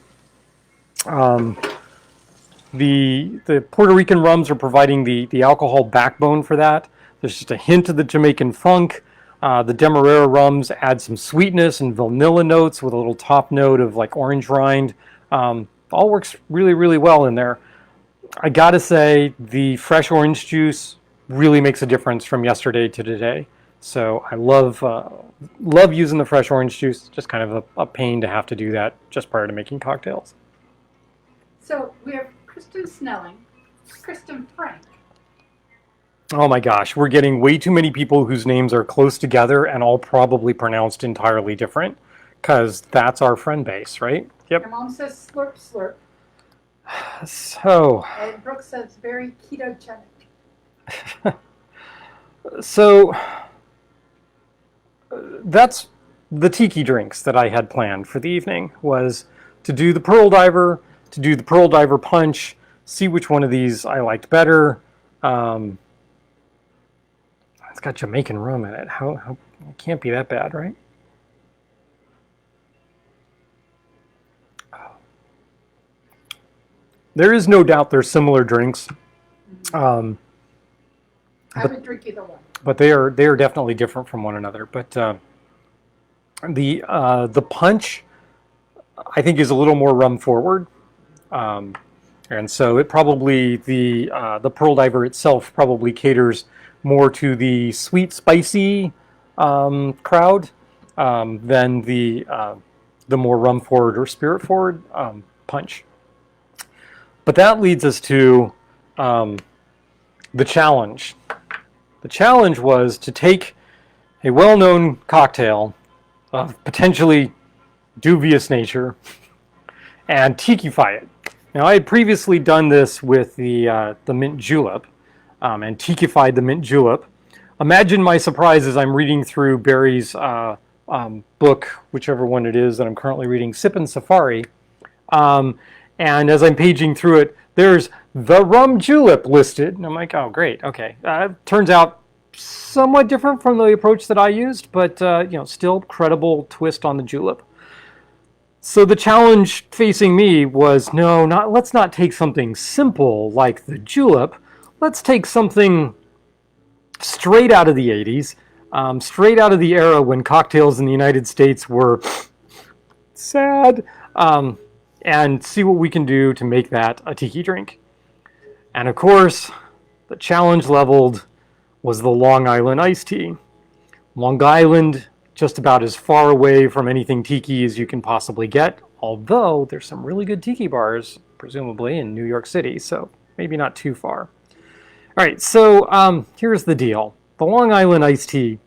[SPEAKER 1] The Puerto Rican rums are providing the alcohol backbone for that. There's just a hint of the Jamaican funk. The Demerara rums add some sweetness and vanilla notes with a little top note of like orange rind. All works really, really well in there. I gotta say, the fresh orange juice really makes a difference from yesterday to today. So I love using the fresh orange juice. Just kind of a pain to have to do that just prior to making cocktails.
[SPEAKER 2] So we have Kristen Snelling, Kristen Frank.
[SPEAKER 1] Oh my gosh, we're getting way too many people whose names are close together and all probably pronounced entirely different, because that's our friend base, right? Yep.
[SPEAKER 2] Your mom says slurp slurp.
[SPEAKER 1] So.
[SPEAKER 2] And Brooke says very ketogenic.
[SPEAKER 1] So. That's the tiki drinks that I had planned for the evening, was to do the Pearl Diver, to do the Pearl Diver Punch, see which one of these I liked better. It's got Jamaican rum in it. How it can't be that bad, right? There is no doubt they're similar drinks.
[SPEAKER 2] I would drink either one.
[SPEAKER 1] But they are definitely different from one another. But the Punch, I think, is a little more rum forward, and so it probably the Pearl Diver itself probably caters more to the sweet spicy crowd than the more rum forward or spirit forward Punch. But that leads us to the challenge. The challenge was to take a well-known cocktail of potentially dubious nature and Tikify it. Now, I had previously done this with the mint julep and Tikified the mint julep. Imagine my surprise as I'm reading through Barry's book, whichever one it is that I'm currently reading, Sippin' Safari. And as I'm paging through it, there's the rum julep listed. And I'm like, oh, great. Okay. Turns out somewhat different from the approach that I used, but still credible twist on the julep. So the challenge facing me was, let's not take something simple like the julep. Let's take something straight out of the 80s, straight out of the era when cocktails in the United States were sad, and see what we can do to make that a tiki drink. And of course, the challenge leveled was the Long Island iced tea. Long Island, just about as far away from anything tiki as you can possibly get, although there's some really good tiki bars, presumably, in New York City, so maybe not too far. All right, so here's the deal. The Long Island iced tea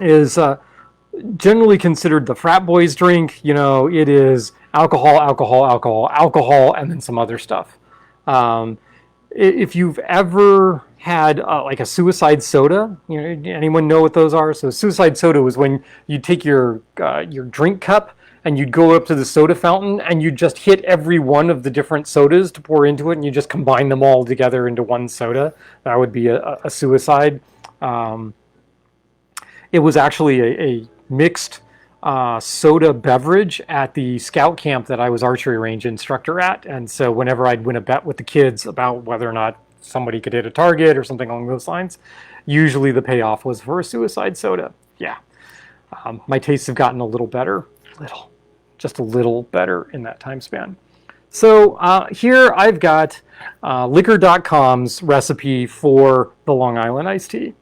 [SPEAKER 1] is generally considered the frat boys drink. It is alcohol, alcohol, alcohol, alcohol, and then some other stuff. If you've ever had like a suicide soda, anyone know what those are? So suicide soda was when you take your drink cup and you'd go up to the soda fountain and you'd just hit every one of the different sodas to pour into it, and you just combine them all together into one soda. That would be a suicide. It was actually a mixed soda beverage at the scout camp that I was archery range instructor at. And so whenever I'd win a bet with the kids about whether or not somebody could hit a target or something along those lines, usually the payoff was for a suicide soda. Yeah. My tastes have gotten a little better, just a little better in that time span. So here I've got liquor.com's recipe for the Long Island iced tea.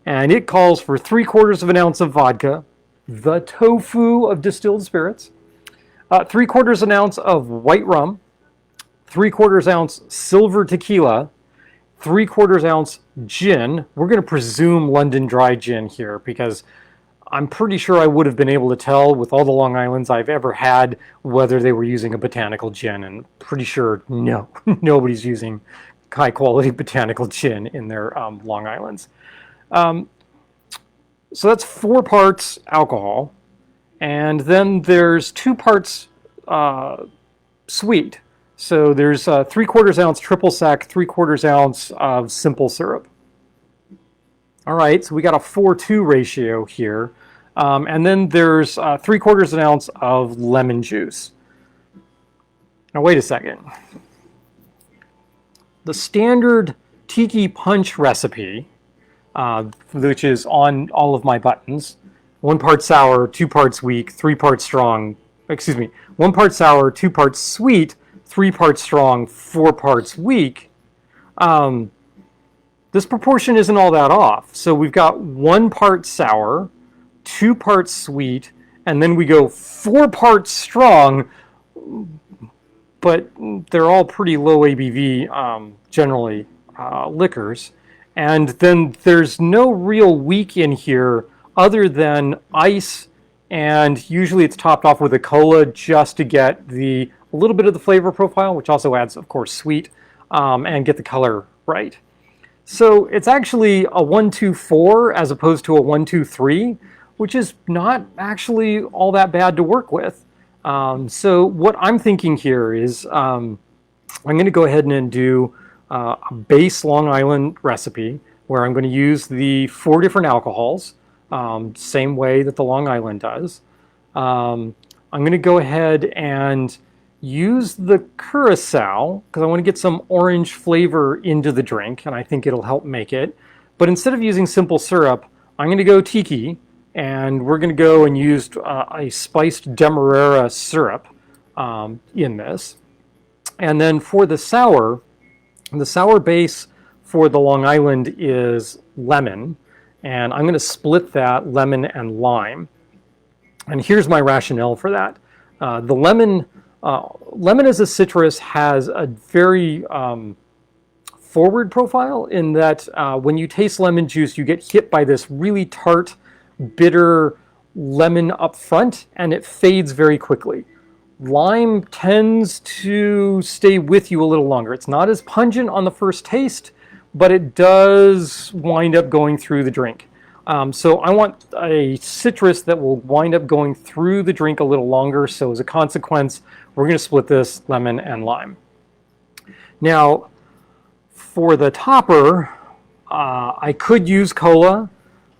[SPEAKER 1] and it calls for 3/4 of an ounce of vodka, the tofu of distilled spirits, 3/4 an ounce of white rum, 3/4 ounce silver tequila, 3/4 ounce gin. We're going to presume London dry gin here because I'm pretty sure I would have been able to tell with all the Long Islands I've ever had whether they were using a botanical gin, and pretty sure no, nobody's using high quality botanical gin in their Long Islands. So that's 4 parts alcohol, and then there's 2 parts sweet. So there's 3/4 ounce triple sec, 3/4 ounce of simple syrup. All right, so we got a 4:2 ratio here. And then there's 3/4 an ounce of lemon juice. Now wait a second. The standard Tiki Punch recipe, which is on all of my buttons, 1 part sour, 2 parts weak, 3 parts strong, 1 part sour, 2 parts sweet, 3 parts strong, 4 parts weak. This proportion isn't all that off. So we've got 1 part sour, 2 parts sweet, and then we go 4 parts strong, but they're all pretty low ABV, generally, liquors. And then there's no real weak in here other than ice, and usually it's topped off with a cola just to get a little bit of the flavor profile, which also adds, of course, sweet, and get the color right. So it's actually a 1-2-4 as opposed to a 1-2-3, which is not actually all that bad to work with. So what I'm thinking here is I'm going to go ahead and do a base Long Island recipe where I'm going to use the 4 different alcohols, same way that the Long Island does. I'm going to go ahead and use the curacao because I want to get some orange flavor into the drink, and I think it'll help make it. But instead of using simple syrup, I'm going to go Tiki, and we're going to go and use a spiced demerara syrup in this. And then for the sour base for the Long Island is lemon, and I'm going to split that lemon and lime. And here's my rationale for that. The lemon as a citrus has a very forward profile in that when you taste lemon juice, you get hit by this really tart, bitter lemon up front, and it fades very quickly. Lime tends to stay with you a little longer. It's not as pungent on the first taste, but it does wind up going through the drink. So I want a citrus that will wind up going through the drink a little longer. So as a consequence, we're going to split this lemon and lime. Now, for the topper, I could use cola,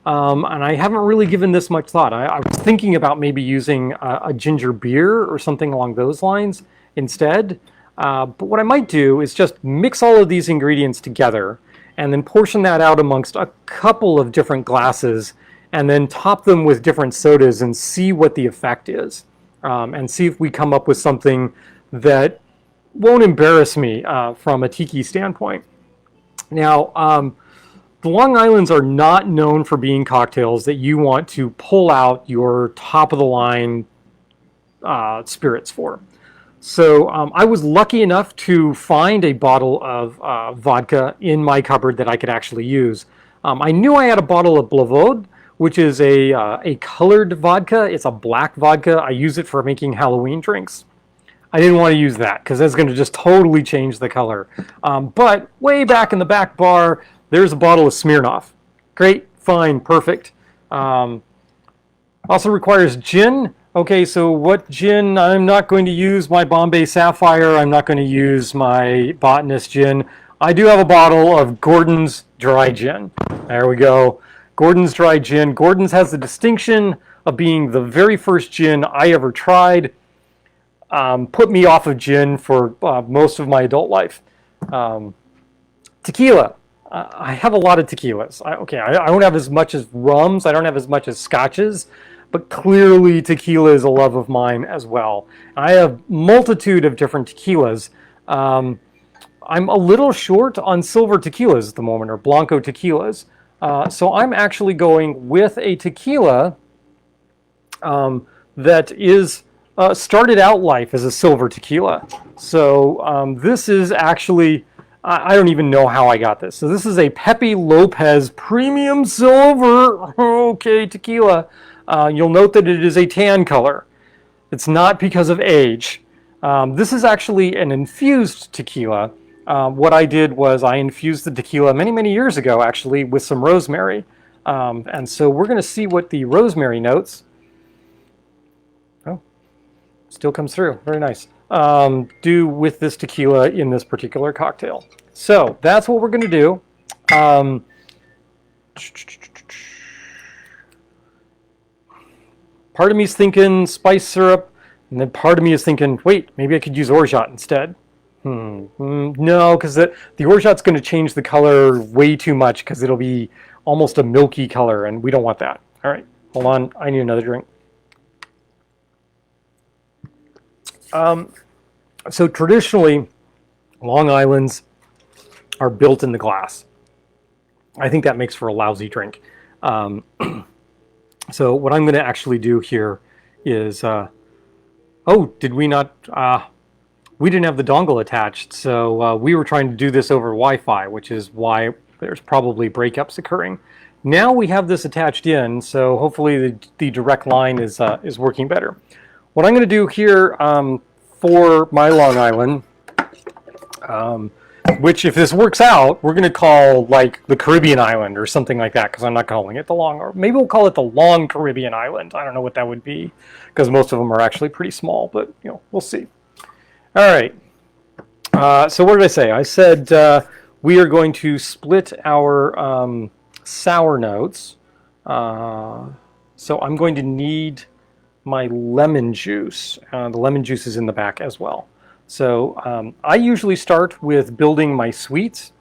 [SPEAKER 1] and I haven't really given this much thought. I was thinking about maybe using a ginger beer or something along those lines instead. But what I might do is just mix all of these ingredients together and then portion that out amongst a couple of different glasses and then top them with different sodas and see what the effect is. And see if we come up with something that won't embarrass me from a tiki standpoint. Now, the Long Islands are not known for being cocktails that you want to pull out your top-of-the-line spirits for. So I was lucky enough to find a bottle of vodka in my cupboard that I could actually use. I knew I had a bottle of Blavod, which is a colored vodka. It's a black vodka. I use it for making Halloween drinks. I didn't want to use that because that's going to just totally change the color. But way back in the back bar, there's a bottle of Smirnoff. Great, fine, perfect. Also requires gin. Okay, so what gin? I'm not going to use my Bombay Sapphire. I'm not going to use my Botanist gin. I do have a bottle of Gordon's Dry Gin. There we go. Gordon's Dry Gin. Gordon's has the distinction of being the very first gin I ever tried. Put me off of gin for most of my adult life. Tequila. I have a lot of tequilas. I don't have as much as rums. I don't have as much as scotches. But clearly tequila is a love of mine as well. I have multitude of different tequilas. I'm a little short on silver tequilas at the moment, or Blanco tequilas. So I'm actually going with a tequila that is started out life as a silver tequila. So this is actually, I don't even know how I got this. So this is a Pepe Lopez Premium Silver, okay, tequila. You'll note that it is a tan color. It's not because of age. This is actually an infused tequila. What I did was I infused the tequila many, many years ago, actually, with some rosemary. And so we're going to see what the rosemary notes, oh, still comes through, very nice, do with this tequila in this particular cocktail. So that's what we're going to do. Part of me is thinking spice syrup, and then part of me is thinking, wait, maybe I could use orgeat instead. No, because the orgeat's going to change the color way too much because it'll be almost a milky color, and we don't want that. All right, hold on. I need another drink. So traditionally, Long Islands are built in the glass. I think that makes for a lousy drink. So what I'm going to actually do here is, oh, did we not, we didn't have the dongle attached, so we were trying to do this over Wi-Fi, which is why there's probably breakups occurring. Now we have this attached in, so hopefully the direct line is working better. What I'm going to do here for my Long Island, which if this works out, we're going to call like the Caribbean Island or something like that, because I'm not calling it the Long, or maybe we'll call it the Long Caribbean Island. I don't know what that would be, because most of them are actually pretty small, but you know, we'll see. All right. So what did I say? I said we are going to split our sour notes. So I'm going to need my lemon juice. The lemon juice is in the back as well. So I usually start with building my sweets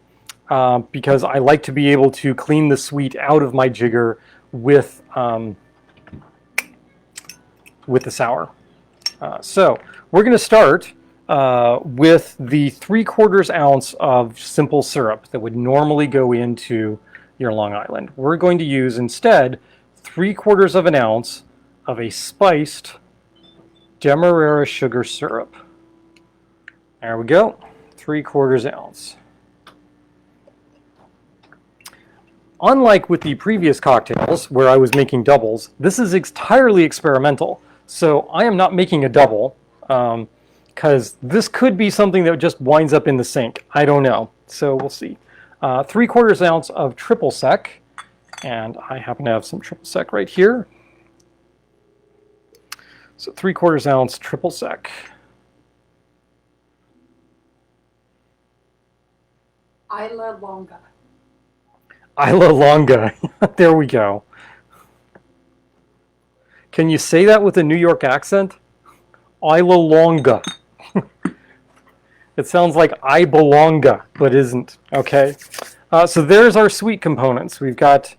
[SPEAKER 1] because I like to be able to clean the sweet out of my jigger with the sour. So we're going to start with the 3/4 ounce of simple syrup that would normally go into your Long Island. We're going to use instead 3/4 of an ounce of a spiced Demerara sugar syrup. There we go, 3/4 ounce. Unlike with the previous cocktails where I was making doubles, this is entirely experimental. So I am not making a double because this could be something that just winds up in the sink. I don't know. So we'll see. 3/4 ounce of triple sec, and I happen to have some triple sec right here. So 3/4 ounce triple sec.
[SPEAKER 2] Isla Longa.
[SPEAKER 1] Isla Longa. There we go. Can you say that with a New York accent? Isla Longa. It sounds like I belonga, but isn't. Okay. So there's our sweet components. We've got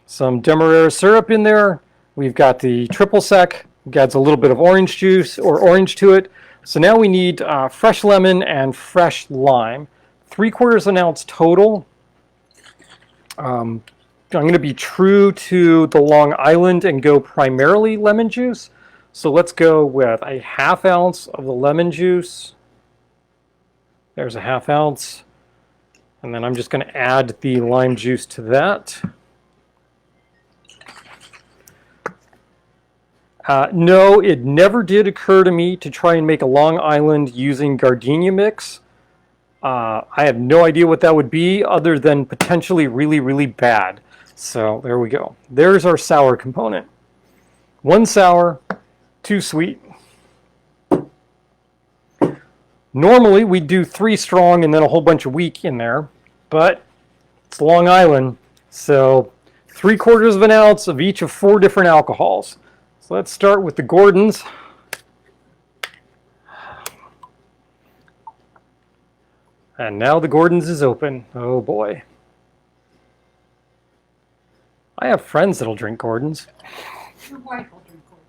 [SPEAKER 1] some Demerara syrup in there. We've got the triple sec. Adds a little bit of orange juice or orange to it. So now we need fresh lemon and fresh lime. 3/4 ounce total. I'm going to be true to the Long Island and go primarily lemon juice. So let's go with a 1/2 ounce of the lemon juice. There's a 1/2 ounce. And then I'm just going to add the lime juice to that. No, it never did occur to me to try and make a Long Island using Gardenia mix. I have no idea what that would be other than potentially really, really bad. So there we go. There's our sour component. 1 sour, 2 sweet. Normally we do 3 strong and then a whole bunch of weak in there, but it's Long Island. So 3/4 ounce of each of 4 different alcohols. So let's start with the Gordon's. And now the Gordon's is open. Oh boy. I have friends that'll drink Gordon's.
[SPEAKER 2] Your wife will drink Gordon.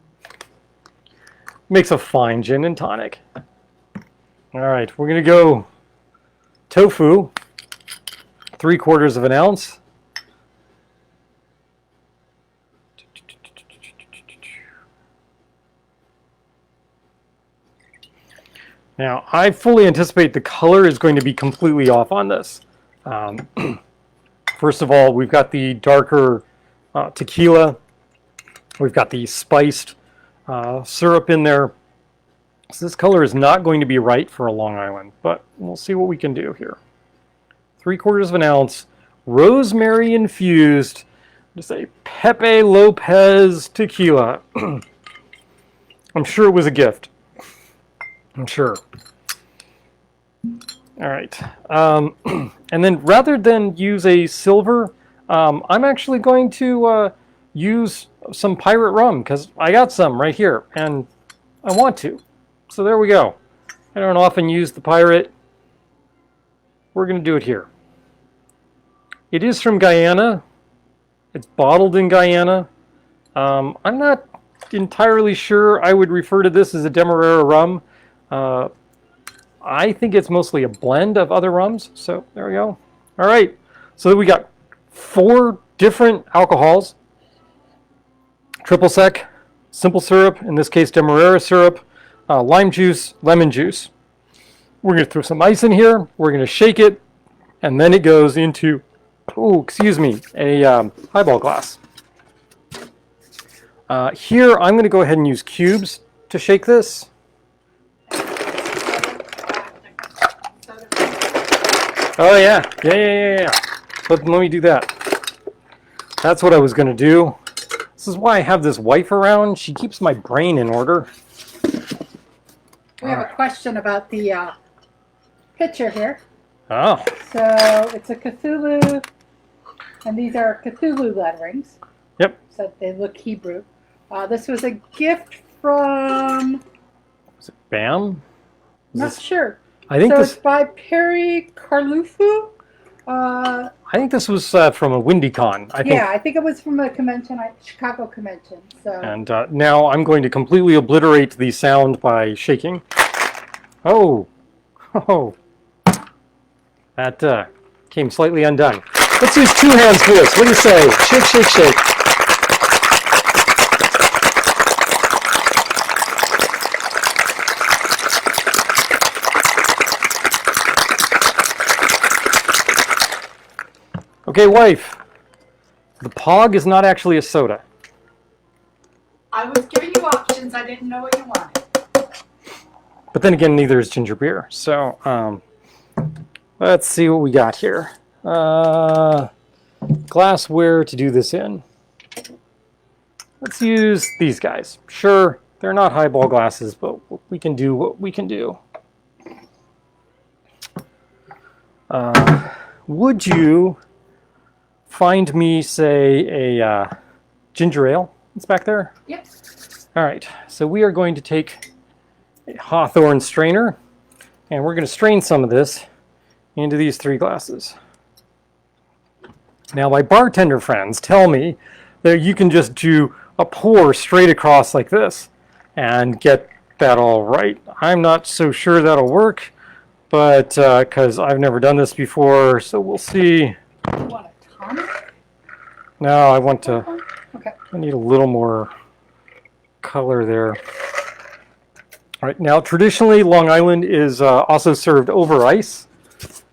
[SPEAKER 1] Makes a fine gin and tonic. All right, we're gonna go tofu, 3/4 ounce. Now, I fully anticipate the color is going to be completely off on this. First of all, we've got the darker tequila. We've got the spiced syrup in there. So this color is not going to be right for a Long Island, but we'll see what we can do here. 3/4 of an ounce, rosemary infused, just a Pepe Lopez tequila. I'm sure it was a gift. I'm sure. All right. And then rather than use a silver, I'm actually going to use some pirate rum because I got some right here and I want to. So there we go. I don't often use the pirate. We're going to do it here. It is from Guyana. It's bottled in Guyana. I'm not entirely sure I would refer to this as a Demerara rum. I think it's mostly a blend of other rums. So there we go. All right. So we got 4 different alcohols. Triple sec, simple syrup, in this case Demerara syrup, lime juice, lemon juice. We're going to throw some ice in here. We're going to shake it, and then it goes into, a highball glass. Here, I'm going to go ahead and use cubes to shake this. Oh yeah. Let me do that. That's what I was going to do. This is why I have this wife around. She keeps my brain in order.
[SPEAKER 2] We have a question about the picture here.
[SPEAKER 1] Oh.
[SPEAKER 2] So it's a Cthulhu, and these are Cthulhu letterings.
[SPEAKER 1] Yep.
[SPEAKER 2] So they look Hebrew. This was a gift from...
[SPEAKER 1] Is it BAM?
[SPEAKER 2] Not sure.
[SPEAKER 1] I think
[SPEAKER 2] so
[SPEAKER 1] this...
[SPEAKER 2] it's by Perry Carlufu.
[SPEAKER 1] I think this was from a WindyCon.
[SPEAKER 2] I think it was from a convention, Chicago convention. So.
[SPEAKER 1] And now I'm going to completely obliterate the sound by shaking. Oh. That came slightly undone. Let's use 2 hands for this. What do you say? Shake, shake, shake. Okay, wife. The Pog is not actually a soda.
[SPEAKER 2] I was giving you options. I didn't know what you wanted.
[SPEAKER 1] But then again, neither is ginger beer. So let's see what we got here. Glassware to do this in. Let's use these guys. Sure, they're not highball glasses, but we can do what we can do. Would you find me, say, a ginger ale that's back there?
[SPEAKER 2] Yep.
[SPEAKER 1] All right, so we are going to take a Hawthorne strainer, and we're going to strain some of this into these 3 glasses. Now, my bartender friends tell me that you can just do a pour straight across like this and get that all right. I'm not so sure that'll work, but because I've never done this before, so we'll see.
[SPEAKER 2] You want a tonic?
[SPEAKER 1] No, I want to.
[SPEAKER 2] Okay.
[SPEAKER 1] I need a little more color there. All right, now traditionally Long Island is also served over ice.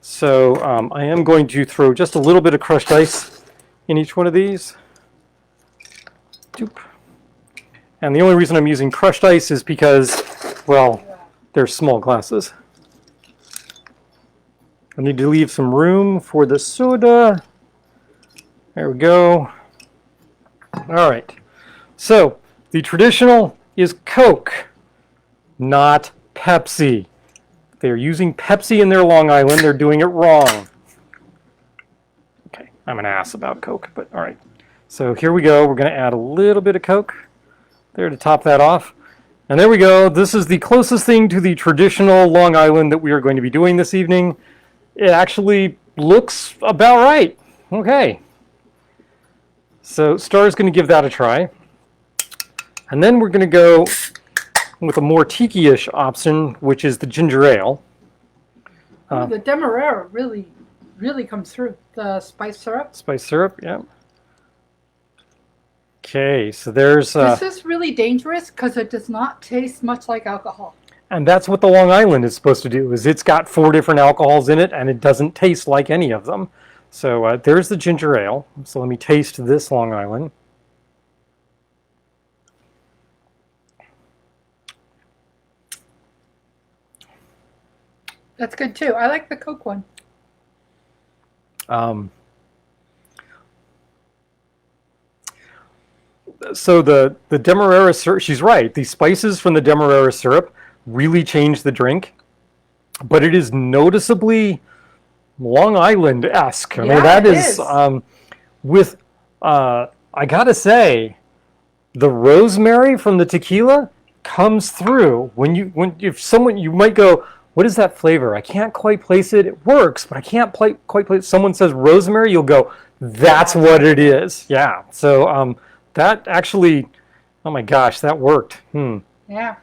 [SPEAKER 1] So I am going to throw just a little bit of crushed ice in each one of these. Doop. And the only reason I'm using crushed ice is because, well, they're small glasses. I need to leave some room for the soda. There we go. All right. So the traditional is Coke, not Pepsi. They're using Pepsi in their Long Island. They're doing it wrong. Okay, I'm an ass about Coke, but all right. So here we go. We're going to add a little bit of Coke there to top that off. And there we go. This is the closest thing to the traditional Long Island that we are going to be doing this evening. It actually looks about right. Okay. So Star's going to give that a try. And then we're going to go with a more tiki-ish option, which is the ginger ale.
[SPEAKER 2] The Demerara really comes through. The spice syrup.
[SPEAKER 1] Spice syrup, yeah. Okay, so there's...
[SPEAKER 2] This is really dangerous because it does not taste much like alcohol.
[SPEAKER 1] And that's what the Long Island is supposed to do, is it's got 4 different alcohols in it, and it doesn't taste like any of them. So there's the ginger ale. So let me taste this Long Island.
[SPEAKER 2] That's good too. I like the Coke one.
[SPEAKER 1] So the Demerara syrup, she's right. The spices from the Demerara syrup really change the drink, but it is noticeably Long Island-esque. I mean, that is. With I gotta say, the rosemary from the tequila comes through. If someone, you might go, what is that flavor? I can't quite place it. It works, but I can't quite place it. Someone says rosemary, you'll go, that's what it is. Yeah. So that actually, oh my gosh, that worked.
[SPEAKER 2] Yeah.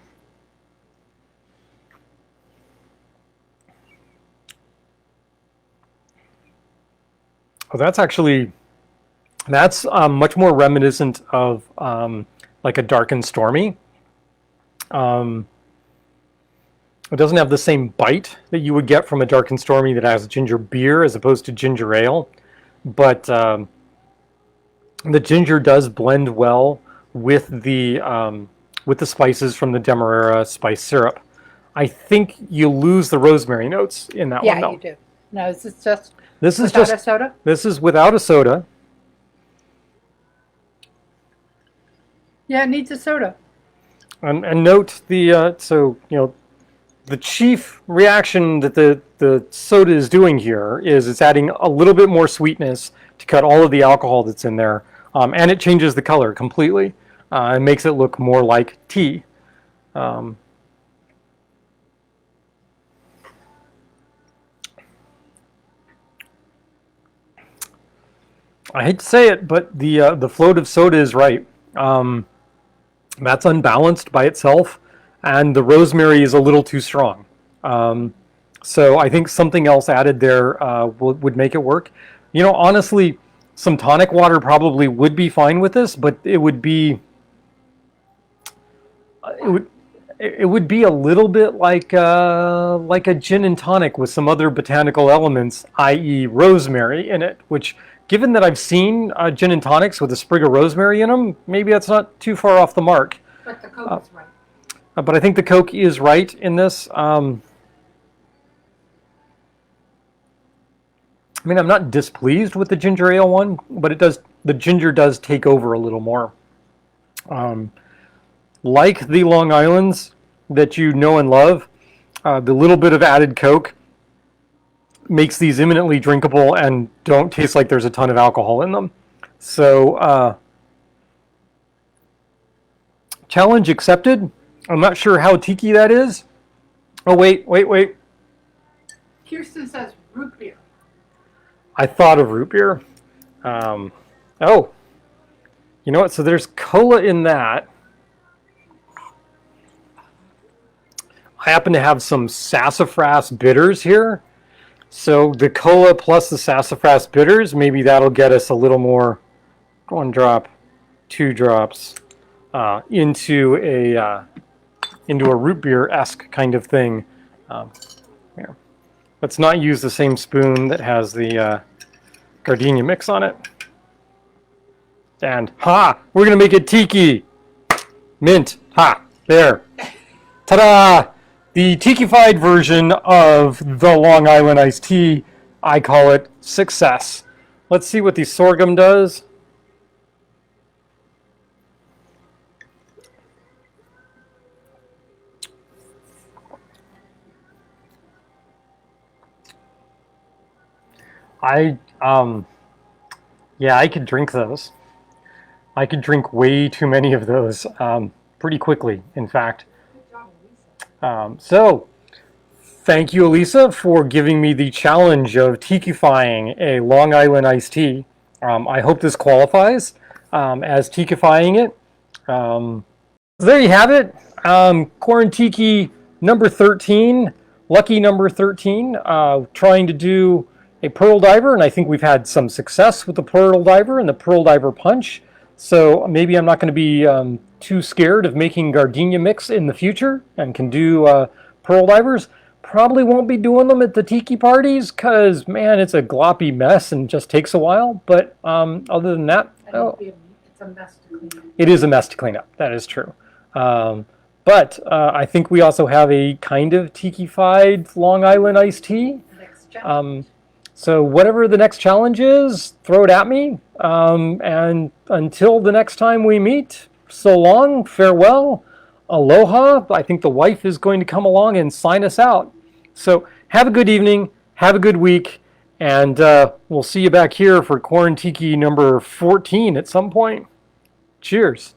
[SPEAKER 1] Oh, that's much more reminiscent of like a dark and stormy. It doesn't have the same bite that you would get from a dark and stormy that has ginger beer as opposed to ginger ale, but the ginger does blend well with the spices from the Demerara spice syrup. I think you lose the rosemary notes in that one, though.
[SPEAKER 2] Yeah, you do. No, this is just
[SPEAKER 1] without
[SPEAKER 2] a soda?
[SPEAKER 1] This is without a soda.
[SPEAKER 2] Yeah, it needs a soda.
[SPEAKER 1] And note the the chief reaction that the soda is doing here is it's adding a little bit more sweetness to cut all of the alcohol that's in there, and it changes the color completely. It makes it look more like tea. I hate to say it, but the float of soda is right. That's unbalanced by itself, and the rosemary is a little too strong. So I think something else added there would make it work. You know, honestly, some tonic water probably would be fine with this, but it would be a little bit like a gin and tonic with some other botanical elements, i.e. rosemary in it, which, given that I've seen gin and tonics with a sprig of rosemary in them, maybe that's not too far off the mark.
[SPEAKER 2] But the Coke is right.
[SPEAKER 1] But I think the Coke is right in this. I mean, I'm not displeased with the ginger ale one, but the ginger does take over a little more. Like the Long Islands that you know and love, the little bit of added Coke makes these imminently drinkable and don't taste like there's a ton of alcohol in them. So, challenge accepted. I'm not sure how tiki that is. Oh, wait.
[SPEAKER 2] Kirsten says root beer.
[SPEAKER 1] I thought of root beer. Oh, you know what? So there's cola in that. I happen to have some sassafras bitters here. So the cola plus the sassafras bitters, maybe that'll get us a little more, 1 drop, 2 drops, into a root beer-esque kind of thing. Here. Let's not use the same spoon that has the Gardenia mix on it. And we're gonna make it tiki. Mint. There. Ta-da! The Tikified version of the Long Island iced tea, I call it success. Let's see what the sorghum does. Yeah, I could drink those. I could drink way too many of those pretty quickly, in fact. So, thank you, Elisa, for giving me the challenge of tikifying a Long Island iced tea. I hope this qualifies as tikifying it. There you have it. Quarantiki number 13, lucky number 13, trying to do a pearl diver, and I think we've had some success with the pearl diver and the pearl diver punch. So maybe I'm not going to be too scared of making Gardenia mix in the future and can do pearl divers. Probably won't be doing them at the Tiki parties because, man, it's a gloppy mess and just takes a while. But other than that,
[SPEAKER 2] It's a mess to clean up.
[SPEAKER 1] it is a mess to clean up. That is true. But I think we also have a kind of Tikified Long Island iced tea.
[SPEAKER 2] Next challenge.
[SPEAKER 1] So whatever the next challenge is, throw it at me. And until the next time we meet, so long, farewell, aloha. I think the wife is going to come along and sign us out. So have a good evening, have a good week, and we'll see you back here for Quarantiki number 14 at some point. Cheers.